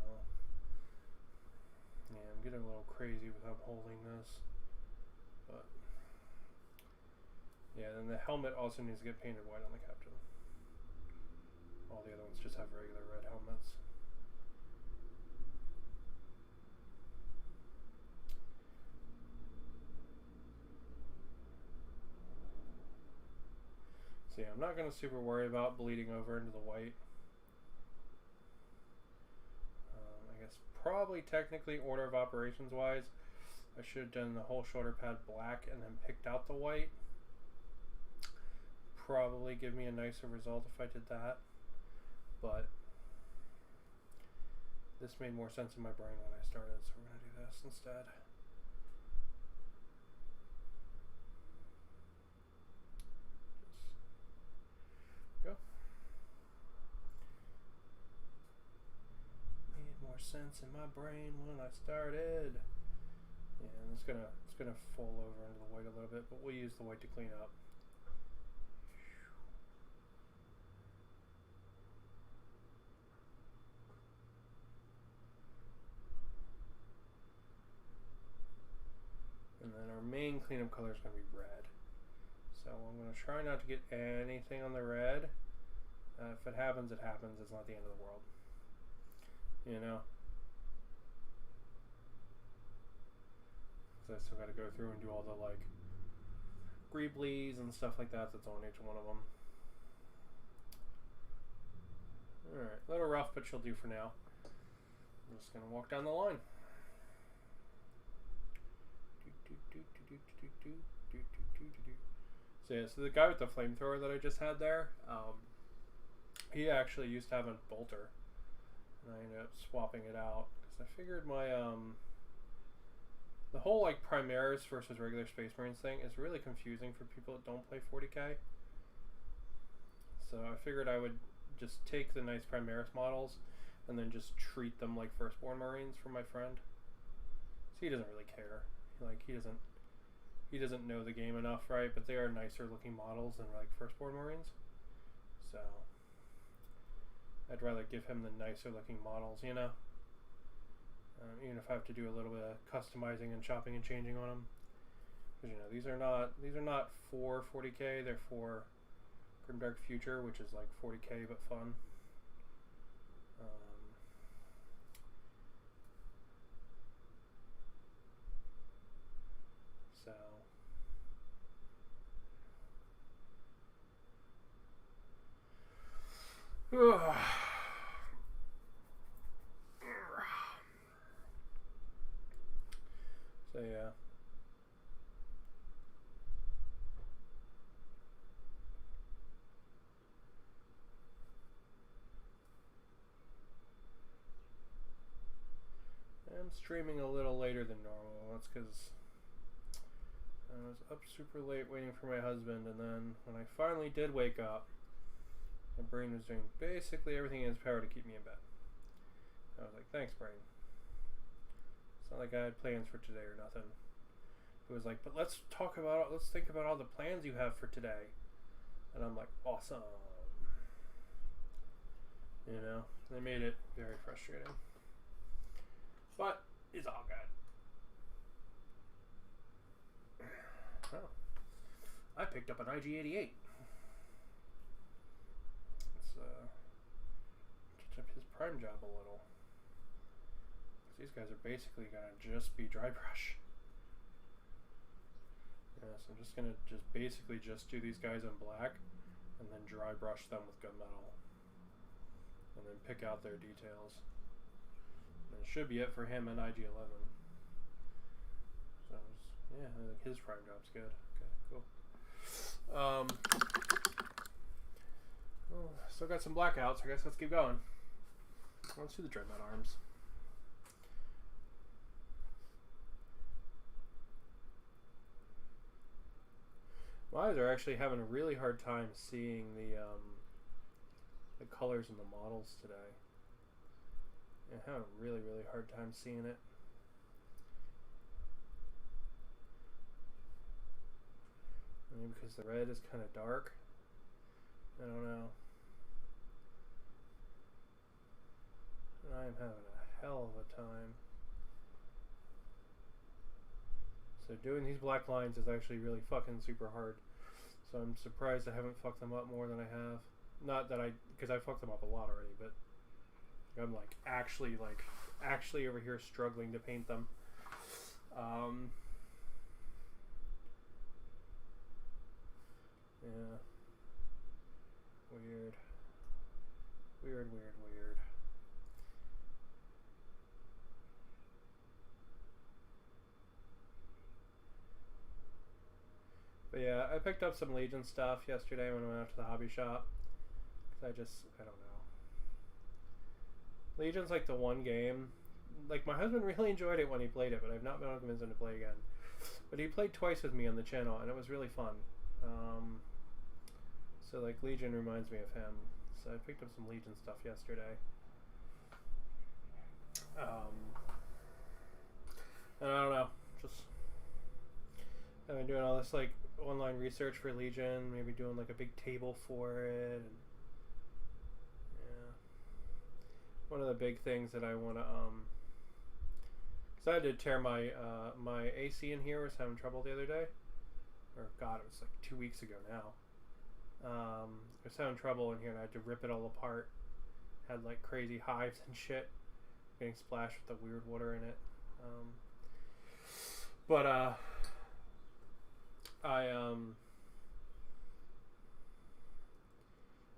A: yeah, I'm getting a little crazy without holding this. But, yeah, then the helmet also needs to get painted white on the captain. All the other ones just have regular red helmets. So yeah, I'm not going to super worry about bleeding over into the white. I guess probably technically order of operations wise, I should have done the whole shoulder pad black and then picked out the white. Probably give me a nicer result if I did that. But this made more sense in my brain when I started, so we're going to do this instead. Sense in my brain when I started. Yeah, and it's gonna fall over into the white a little bit, but we'll use the white to clean up. And then our main cleanup color is gonna be red. So I'm gonna try not to get anything on the red. If it happens, it happens. It's not the end of the world. You know? So I still got to go through and do all the like greeblies and stuff like that that's on each one of them. Alright, a little rough, but she'll do for now. I'm just going to walk down the line. So yeah, so the guy with the flamethrower that I just had there, he actually used to have a bolter. And I ended up swapping it out because So I figured my the whole like Primaris versus regular Space Marines thing is really confusing for people that don't play 40k. So I figured I would just take the nice Primaris models and then just treat them like Firstborn Marines for my friend. So he doesn't really care. Like he doesn't know the game enough, right? But they are nicer looking models than like Firstborn Marines. So I'd rather give him the nicer looking models, you know? Even if I have to do a little bit of customizing and chopping and changing on them. Because, you know, these are not for 40k, they're for Grimdark Future, which is like 40k but fun. So so yeah. I'm streaming a little later than normal. That's because I was up super late waiting for my husband, and then when I finally did wake up, my brain was doing basically everything in its power to keep me in bed. I was like, thanks, brain. It's not like I had plans for today or nothing. It was like, but let's think about all the plans you have for today. And I'm like, awesome. You know, they made it very frustrating. But it's all good. Oh, I picked up an IG-88. Let's catch up his prime job a little. These guys are basically gonna just be dry brush. Yeah, so I'm just gonna basically do these guys in black, and then dry brush them with gunmetal, and then pick out their details. And it should be it for him and IG-11. So yeah, I think his prime job's good. Okay, cool. Well, still got some blackouts. I guess let's keep going. Let's do the Dreadnought arms. My eyes are actually having a really hard time seeing the colors in the models today. I'm having a really hard time seeing it. Maybe because the red is kind of dark. I don't know. I am having a hell of a time. So doing these black lines is actually really fucking super hard. So I'm surprised I haven't fucked them up more than I have. Not that because I fucked them up a lot already, but I'm like actually over here struggling to paint them. Yeah. Weird. But yeah, I picked up some Legion stuff yesterday when I went out to the hobby shop. Cause I don't know. Legion's like the one game. Like, my husband really enjoyed it when he played it, but I've not been able to convince him to play again. But he played twice with me on the channel, and it was really fun. So, like, Legion reminds me of him. So I picked up some Legion stuff yesterday. And I don't know. Just I've been doing all this, like, online research for Legion. Maybe doing, like, a big table for it. And yeah. One of the big things that I want to, because I had to tear my, my AC in here. Was having trouble the other day. Or, God, it was like 2 weeks ago now. I was having trouble in here and I had to rip it all apart. Had like crazy hives and shit. Getting splashed with the weird water in it.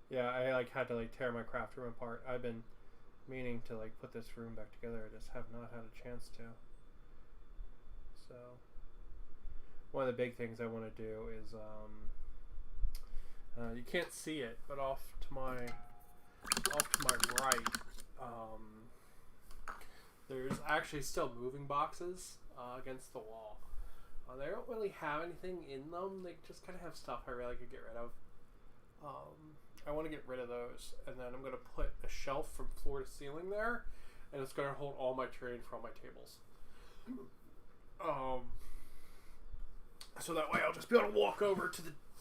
A: Yeah, I like had to like tear my craft room apart. I've been meaning to like put this room back together. I just have not had a chance to. So one of the big things I want to do is you can't see it, but off to my right, there's actually still moving boxes against the wall. They don't really have anything in them. They just kind of have stuff I really could get rid of. I want to get rid of those, and then I'm going to put a shelf from floor to ceiling there, and it's going to hold all my terrain for all my tables. So that way I'll just be able to walk over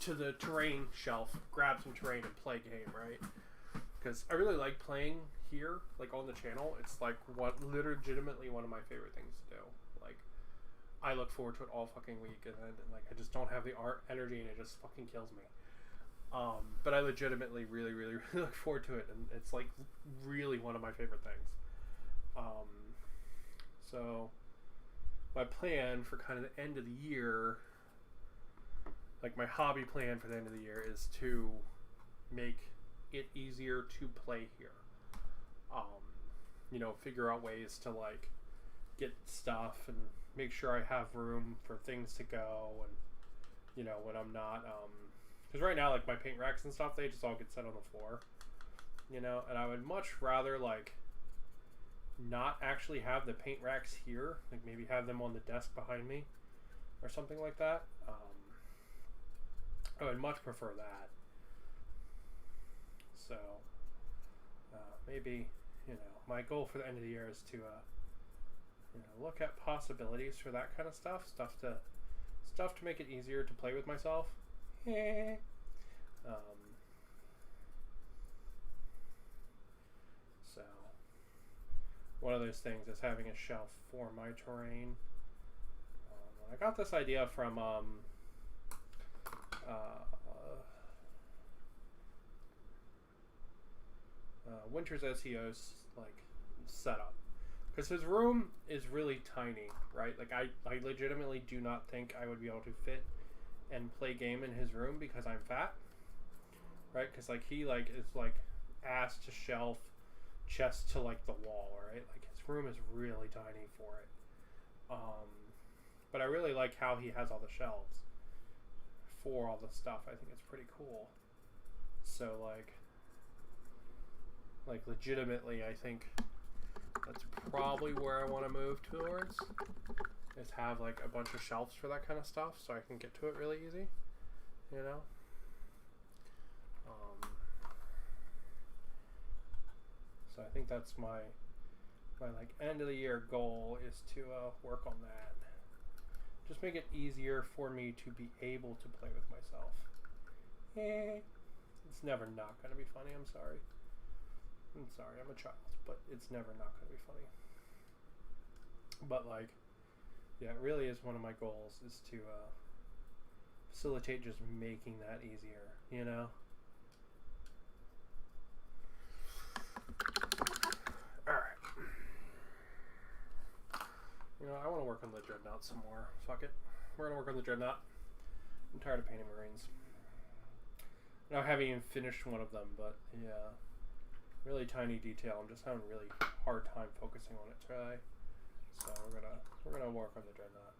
A: to the terrain shelf, grab some terrain, and play game, right? Because I really like playing here, like on the channel. It's like legitimately one of my favorite things to do. Like, I look forward to it all fucking week, and then like I just don't have the energy, and it just fucking kills me. But I legitimately really, really, really look forward to it, and it's like really one of my favorite things. So my plan for kind of the end of the year, like my hobby plan for the end of the year, is to make it easier to play here. You know, figure out ways to like get stuff and make sure I have room for things to go, and you know, when I'm not because right now like my paint racks and stuff, they just all get set on the floor, you know, and I would much rather like not actually have the paint racks here, like maybe have them on the desk behind me or something like that. I would much prefer that. So maybe, you know, my goal for the end of the year is to you know, look at possibilities for that kind of stuff to make it easier to play with myself. So one of those things is having a shelf for my terrain. I got this idea from Winter's SEO's like setup, because his room is really tiny, right? Like I legitimately do not think I would be able to fit and play game in his room because I'm fat, right? Because like he like is like ass to shelf, chest to like the wall, right? Like his room is really tiny for it. But I really like how he has all the shelves for all the stuff. I think it's pretty cool. So like legitimately, I think that's probably where I want to move towards, is have like a bunch of shelves for that kind of stuff so I can get to it really easy, you know. So I think that's my like end of the year goal, is to work on that. Just make it easier for me to be able to play with myself. It's never not going to be funny, I'm sorry. I'm a child, but it's never not going to be funny. But like, yeah, it really is one of my goals, is to facilitate just making that easier, you know? Alright. You know, I want to work on the Dreadnought some more. Fuck it. We're going to work on the Dreadnought. I'm tired of painting Marines. I haven't even finished one of them, but yeah. Really tiny detail. I'm just having a really hard time focusing on it today. So we're gonna work on the Dreadnought.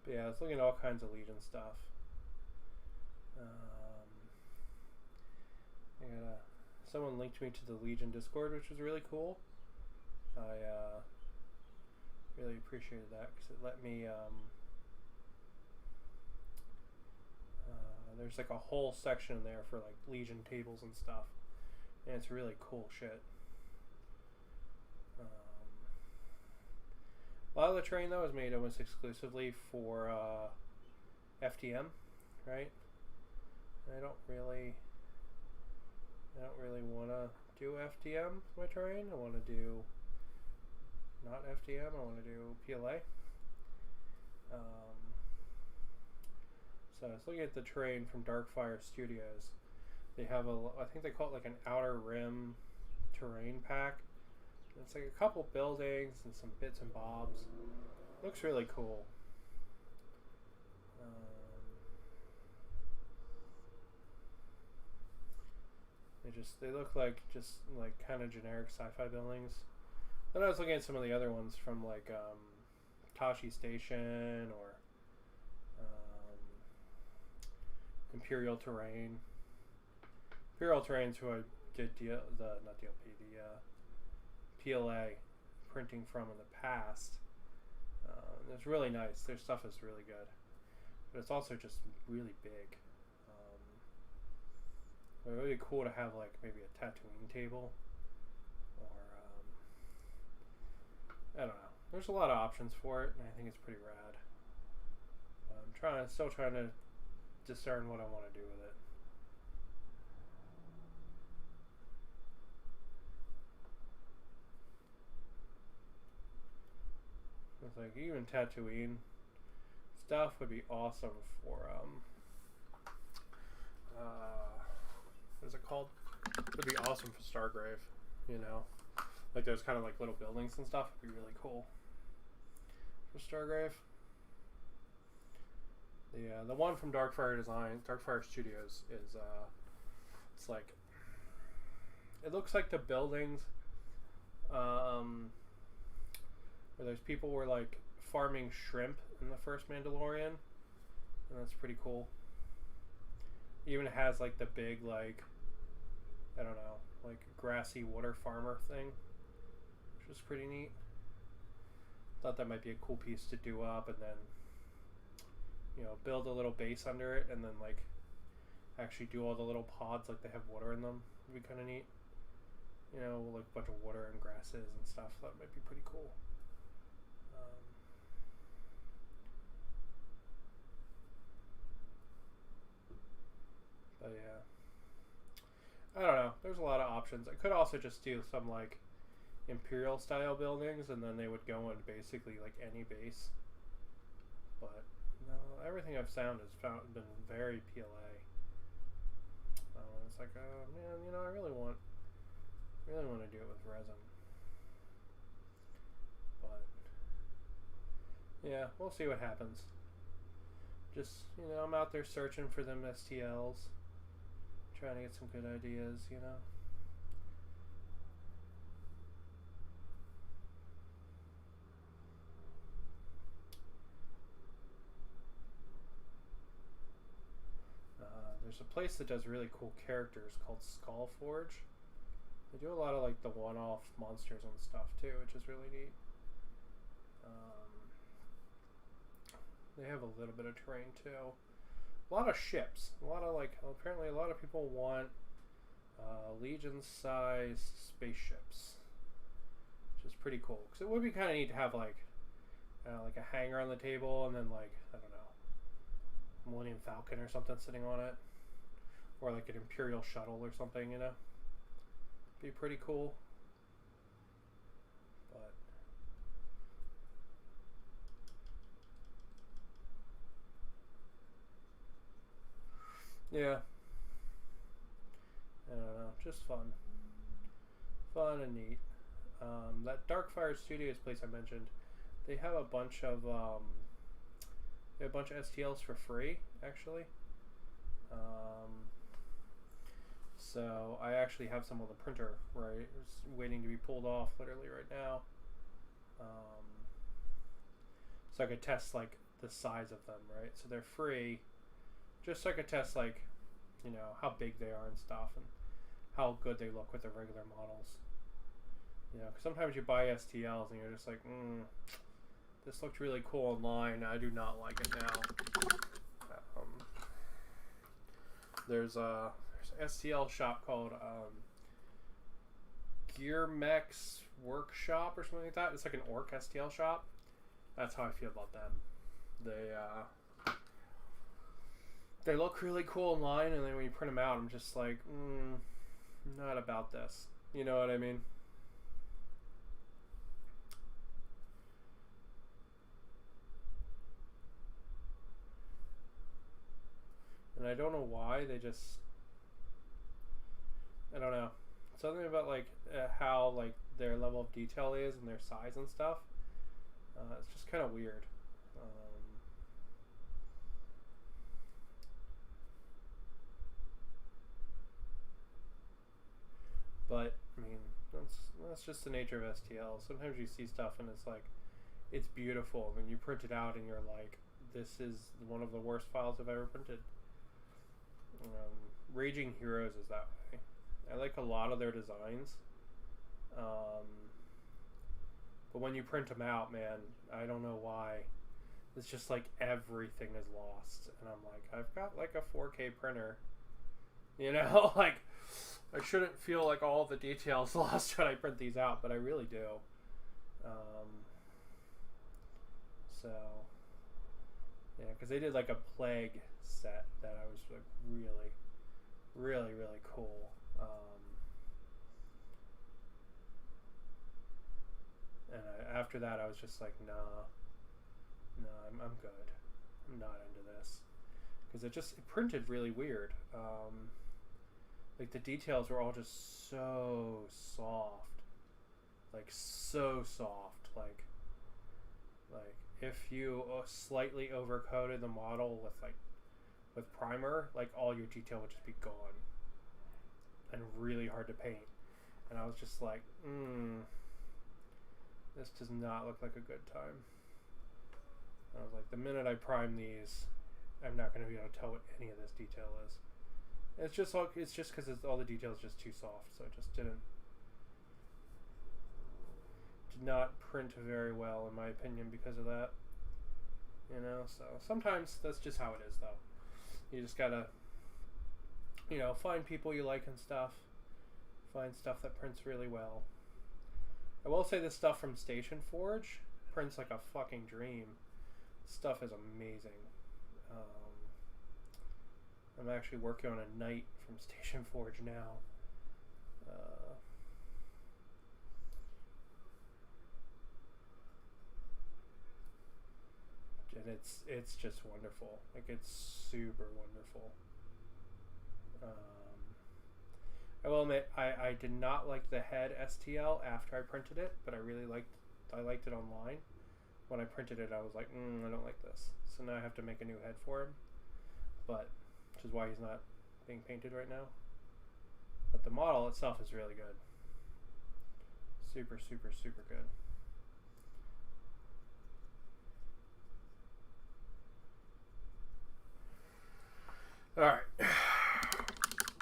A: But yeah, I was looking at all kinds of Legion stuff. Someone linked me to the Legion Discord, which was really cool. I really appreciated that, because it let me there's like a whole section there for like Legion tables and stuff, and it's really cool shit. A lot of the terrain though is made almost exclusively for FTM, right? I don't really want to do FTM with my terrain. I want to do not FTM. I want to do PLA. So I was looking at the terrain from Darkfire Studios. They have I think they call it like an outer rim terrain pack. It's like a couple buildings and some bits and bobs. Looks really cool. They look like just like kind of generic sci-fi buildings. Then I was looking at some of the other ones from like Tashi Station or Imperial Terrain. Imperial Terrain's who I did not DLP, the PLA printing from in the past. It's really nice. Their stuff is really good, but it's also just really big. It would be cool to have like maybe a Tatooine table, or I don't know. There's a lot of options for it, and I think it's pretty rad. I'm still trying to discern what I want to do with it. It's like even Tatooine stuff would be awesome for what is it called? It would be awesome for Stargrave, you know, like those kind of like little buildings and stuff would be really cool for Stargrave. The one from Darkfire Studios is it's like, it looks like the buildings where those people were like farming shrimp in the first Mandalorian, and that's pretty cool. Even has like the big, like, I don't know, like grassy water farmer thing, which is pretty neat. Thought that might be a cool piece to do up, and then, you know, build a little base under it, and then like actually do all the little pods like they have water in them. Would be kind of neat. You know, like a bunch of water and grasses and stuff. That might be pretty cool. But yeah, I don't know. There's a lot of options. I could also just do some like Imperial style buildings, and then they would go into basically like any base. But no, everything I've found has been very PLA. It's like, man, you know, I really want to do it with resin. But yeah, we'll see what happens. Just, you know, I'm out there searching for them STLs. Trying to get some good ideas, you know. There's a place that does really cool characters called Skullforge. They do a lot of like the one-off monsters and stuff too, which is really neat. They have a little bit of terrain too. A lot of ships. A lot of like, apparently a lot of people want Legion-sized spaceships, which is pretty cool. Because it would be kind of neat to have like a hangar on the table, and then like, I don't know, Millennium Falcon or something sitting on it, or like an Imperial shuttle or something, you know. Be pretty cool. But yeah, I don't know, just fun and neat. That Darkfire Studios place I mentioned, they have a bunch of STLs for free, actually. So I actually have some on the printer, right? It's waiting to be pulled off literally right now. So I could test like the size of them, right? So they're free, just so I could test like, you know, how big they are and stuff, and how good they look with the regular models. You know, 'cause sometimes you buy STLs and you're just like, this looked really cool online. I do not like it now. There's an STL shop called Gearmex Workshop or something like that. It's like an orc STL shop. That's how I feel about them. They look really cool online, and then when you print them out, I'm just like, not about this. You know what I mean? And I don't know why, they just, I don't know. Something about like how like their level of detail is and their size and stuff. It's just kind of weird. But I mean, that's just the nature of STL. Sometimes you see stuff and it's like, it's beautiful. And then you print it out and you're like, this is one of the worst files I've ever printed. Raging Heroes is that way. I like a lot of their designs. But when you print them out, man, I don't know why. It's just like everything is lost. And I'm like, I've got like a 4K printer. You know, like, I shouldn't feel like all the details lost when I print these out, but I really do. So, yeah, because they did like a Plague set that I was like really cool. And after that, I was just like, nah, I'm good. I'm not into this. Because it printed really weird. Like, the details were all just so soft. Like, so soft. Like if you slightly overcoated the model with primer, like, all your detail would just be gone. And really hard to paint. And I was just like, this does not look like a good time. I was like, the minute I prime these, I'm not going to be able to tell what any of this detail is. It's just because all the detail is just too soft, so it just did not print very well, in my opinion, because of that. You know, so sometimes that's just how it is, though. You just gotta, you know, find people you like and stuff. Find stuff that prints really well. I will say this stuff from Station Forge prints like a fucking dream. Stuff is amazing. I'm actually working on a knight from Station Forge now. And it's just wonderful. Like, it's super wonderful. I will admit, I did not like the head STL after I printed it, but I liked it online. When I printed it, I was like, I don't like this. So now I have to make a new head for him. But, which is why he's not being painted right now. But the model itself is really good. Super good. Alright.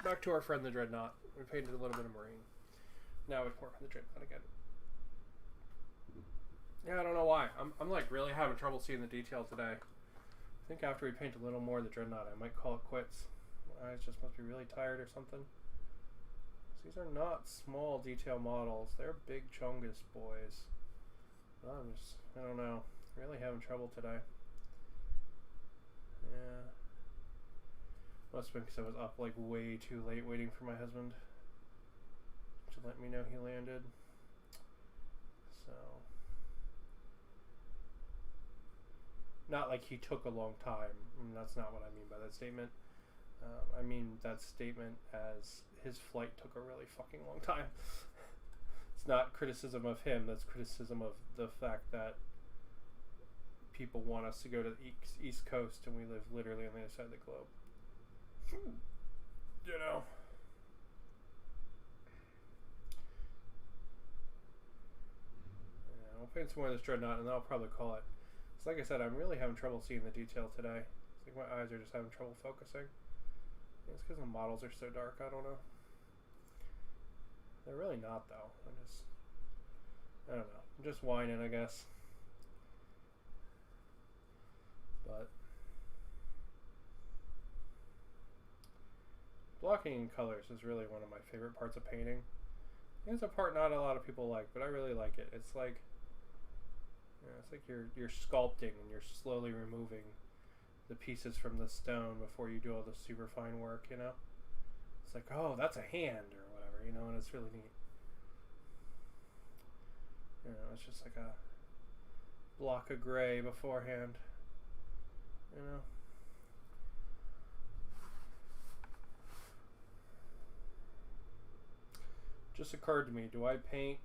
A: Back to our friend the Dreadnought. We painted a little bit of Marine. Now we can work on the Dreadnought again. Yeah, I don't know why. I'm like really having trouble seeing the detail today. I think after we paint a little more of the Dreadnought, I might call it quits. My eyes just must be really tired or something. These are not small detail models. They're big chungus boys. I don't know. Really having trouble today. Yeah. Must have been because I was up like way too late waiting for my husband to let me know he landed. So. Not like he took a long time. That's not what I mean by that statement. I mean that statement as his flight took a really fucking long time. It's not criticism of him. That's criticism of the fact that people want us to go to the East Coast and we live literally on the other side of the globe. You know. Yeah, I'll paint some more of this Dreadnought and then I'll probably call it. So like I said, I'm really having trouble seeing the detail today. It's like my eyes are just having trouble focusing. It's because the models are so dark, I don't know. They're really not, though. I don't know. I'm just whining, I guess. But blocking in colors is really one of my favorite parts of painting. It's a part not a lot of people like, but I really like it. It's like, it's like you're sculpting and you're slowly removing the pieces from the stone before you do all the super fine work, you know? It's like, oh, that's a hand or whatever, you know, and it's really neat. You know, it's just like a block of gray beforehand, you know? Just occurred to me, do I paint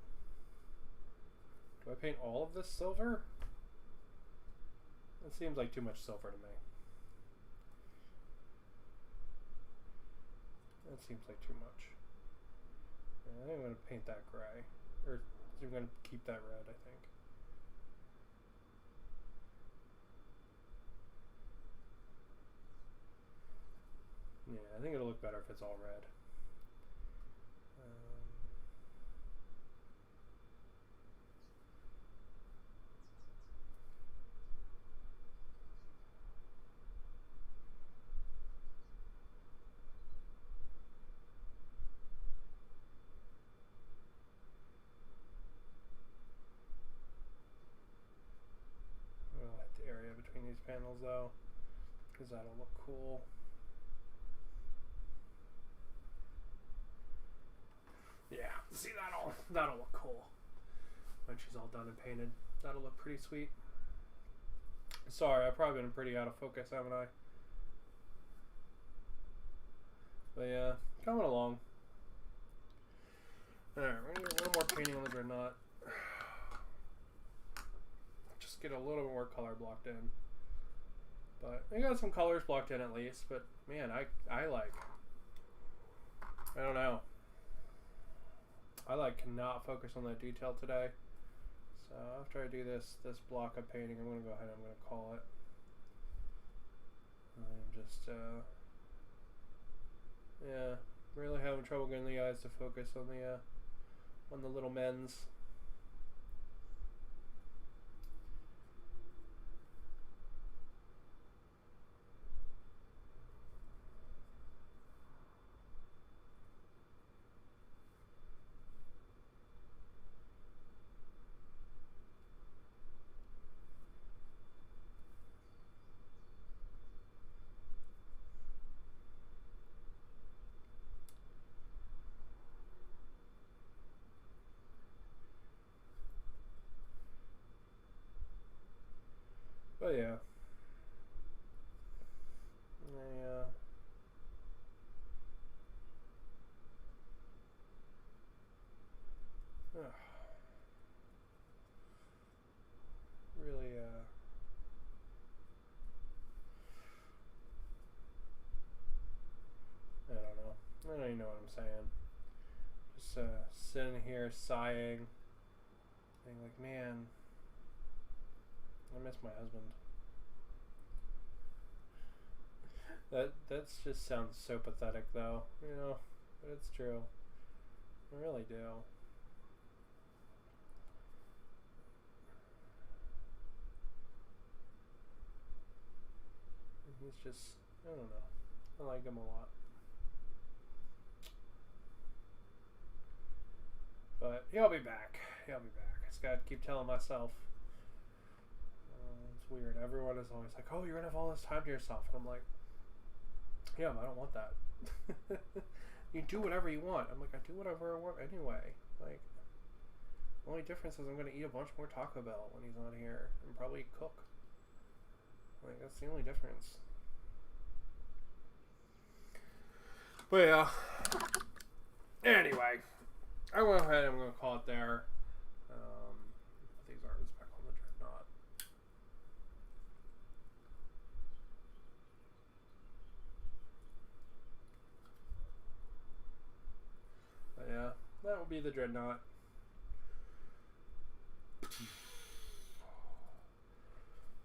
A: all of this silver? It seems like too much silver to me. That seems like too much. Yeah, I think I'm going to paint that gray. Or I'm going to keep that red, I think. Yeah, I think it'll look better if it's all red. I'll hit the area between these panels though, because that'll look cool. Yeah, see, that'll look cool when she's all done and painted. That'll look pretty sweet. Sorry, I've probably been pretty out of focus, haven't I? But yeah, coming along. Alright, we're gonna get a little more painting on the dreadnought. Just get a little bit more color blocked in. But I got some colors blocked in at least. But man, I like, I don't know. I like cannot focus on that detail today. So after I do this block of painting, I'm gonna go ahead and I'm gonna call it. I'm just yeah, really having trouble getting the eyes to focus on the little men's. But yeah. Really I don't know. I don't even know what I'm saying. Just sitting here sighing, being like, man, I miss my husband. That just sounds so pathetic, though, you know, but it's true. I really do. He's just, I don't know. I like him a lot. But he'll be back. He'll be back. I just gotta keep telling myself. It's weird. Everyone is always like, oh, you're gonna have all this time to yourself. And I'm like, yeah, but I don't want that. You do whatever you want. I'm like, I do whatever I want anyway. Like, the only difference is I'm gonna eat a bunch more Taco Bell when he's not here. And probably cook. Like, that's the only difference. But yeah. Anyway, I went ahead and I'm going to call it there. Put these arms back on the dreadnought. But yeah, that will be the dreadnought.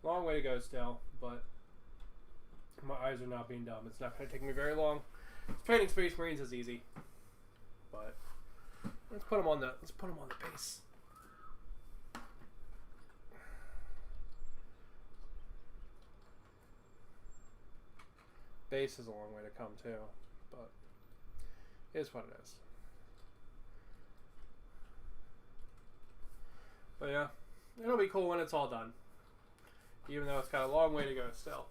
A: Long way to go still, but my eyes are not being dumb. It's not going to take me very long. Painting Space Marines is easy, but let's put them on the base. Base is a long way to come too, but it is what it is. But yeah, it'll be cool when it's all done, even though it's got a long way to go still.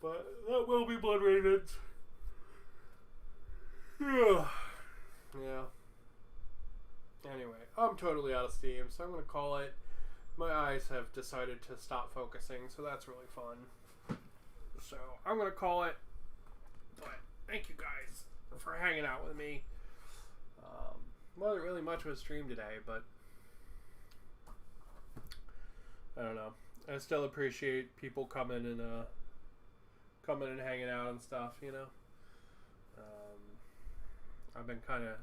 A: But that will be Blood Radiant. Yeah. Anyway, I'm totally out of steam, so I'm going to call it. My eyes have decided to stop focusing, so that's really fun. So I'm going to call it. But thank you guys for hanging out with me. Wasn't really much of a stream today, but I don't know. I still appreciate people coming and hanging out and stuff, you know. I've been kind of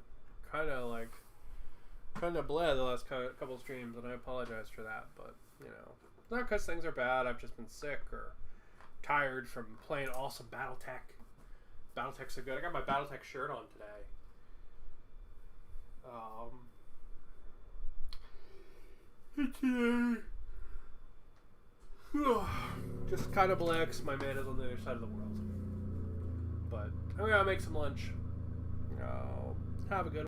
A: bleh the last couple streams, and I apologize for that. But you know, not because things are bad. I've just been sick, or tired from playing awesome Battletech. Battletech's so good. I got my Battletech shirt on today. Just kind of relax. My man is on the other side of the world. But I'm gonna make some lunch. Have a good one.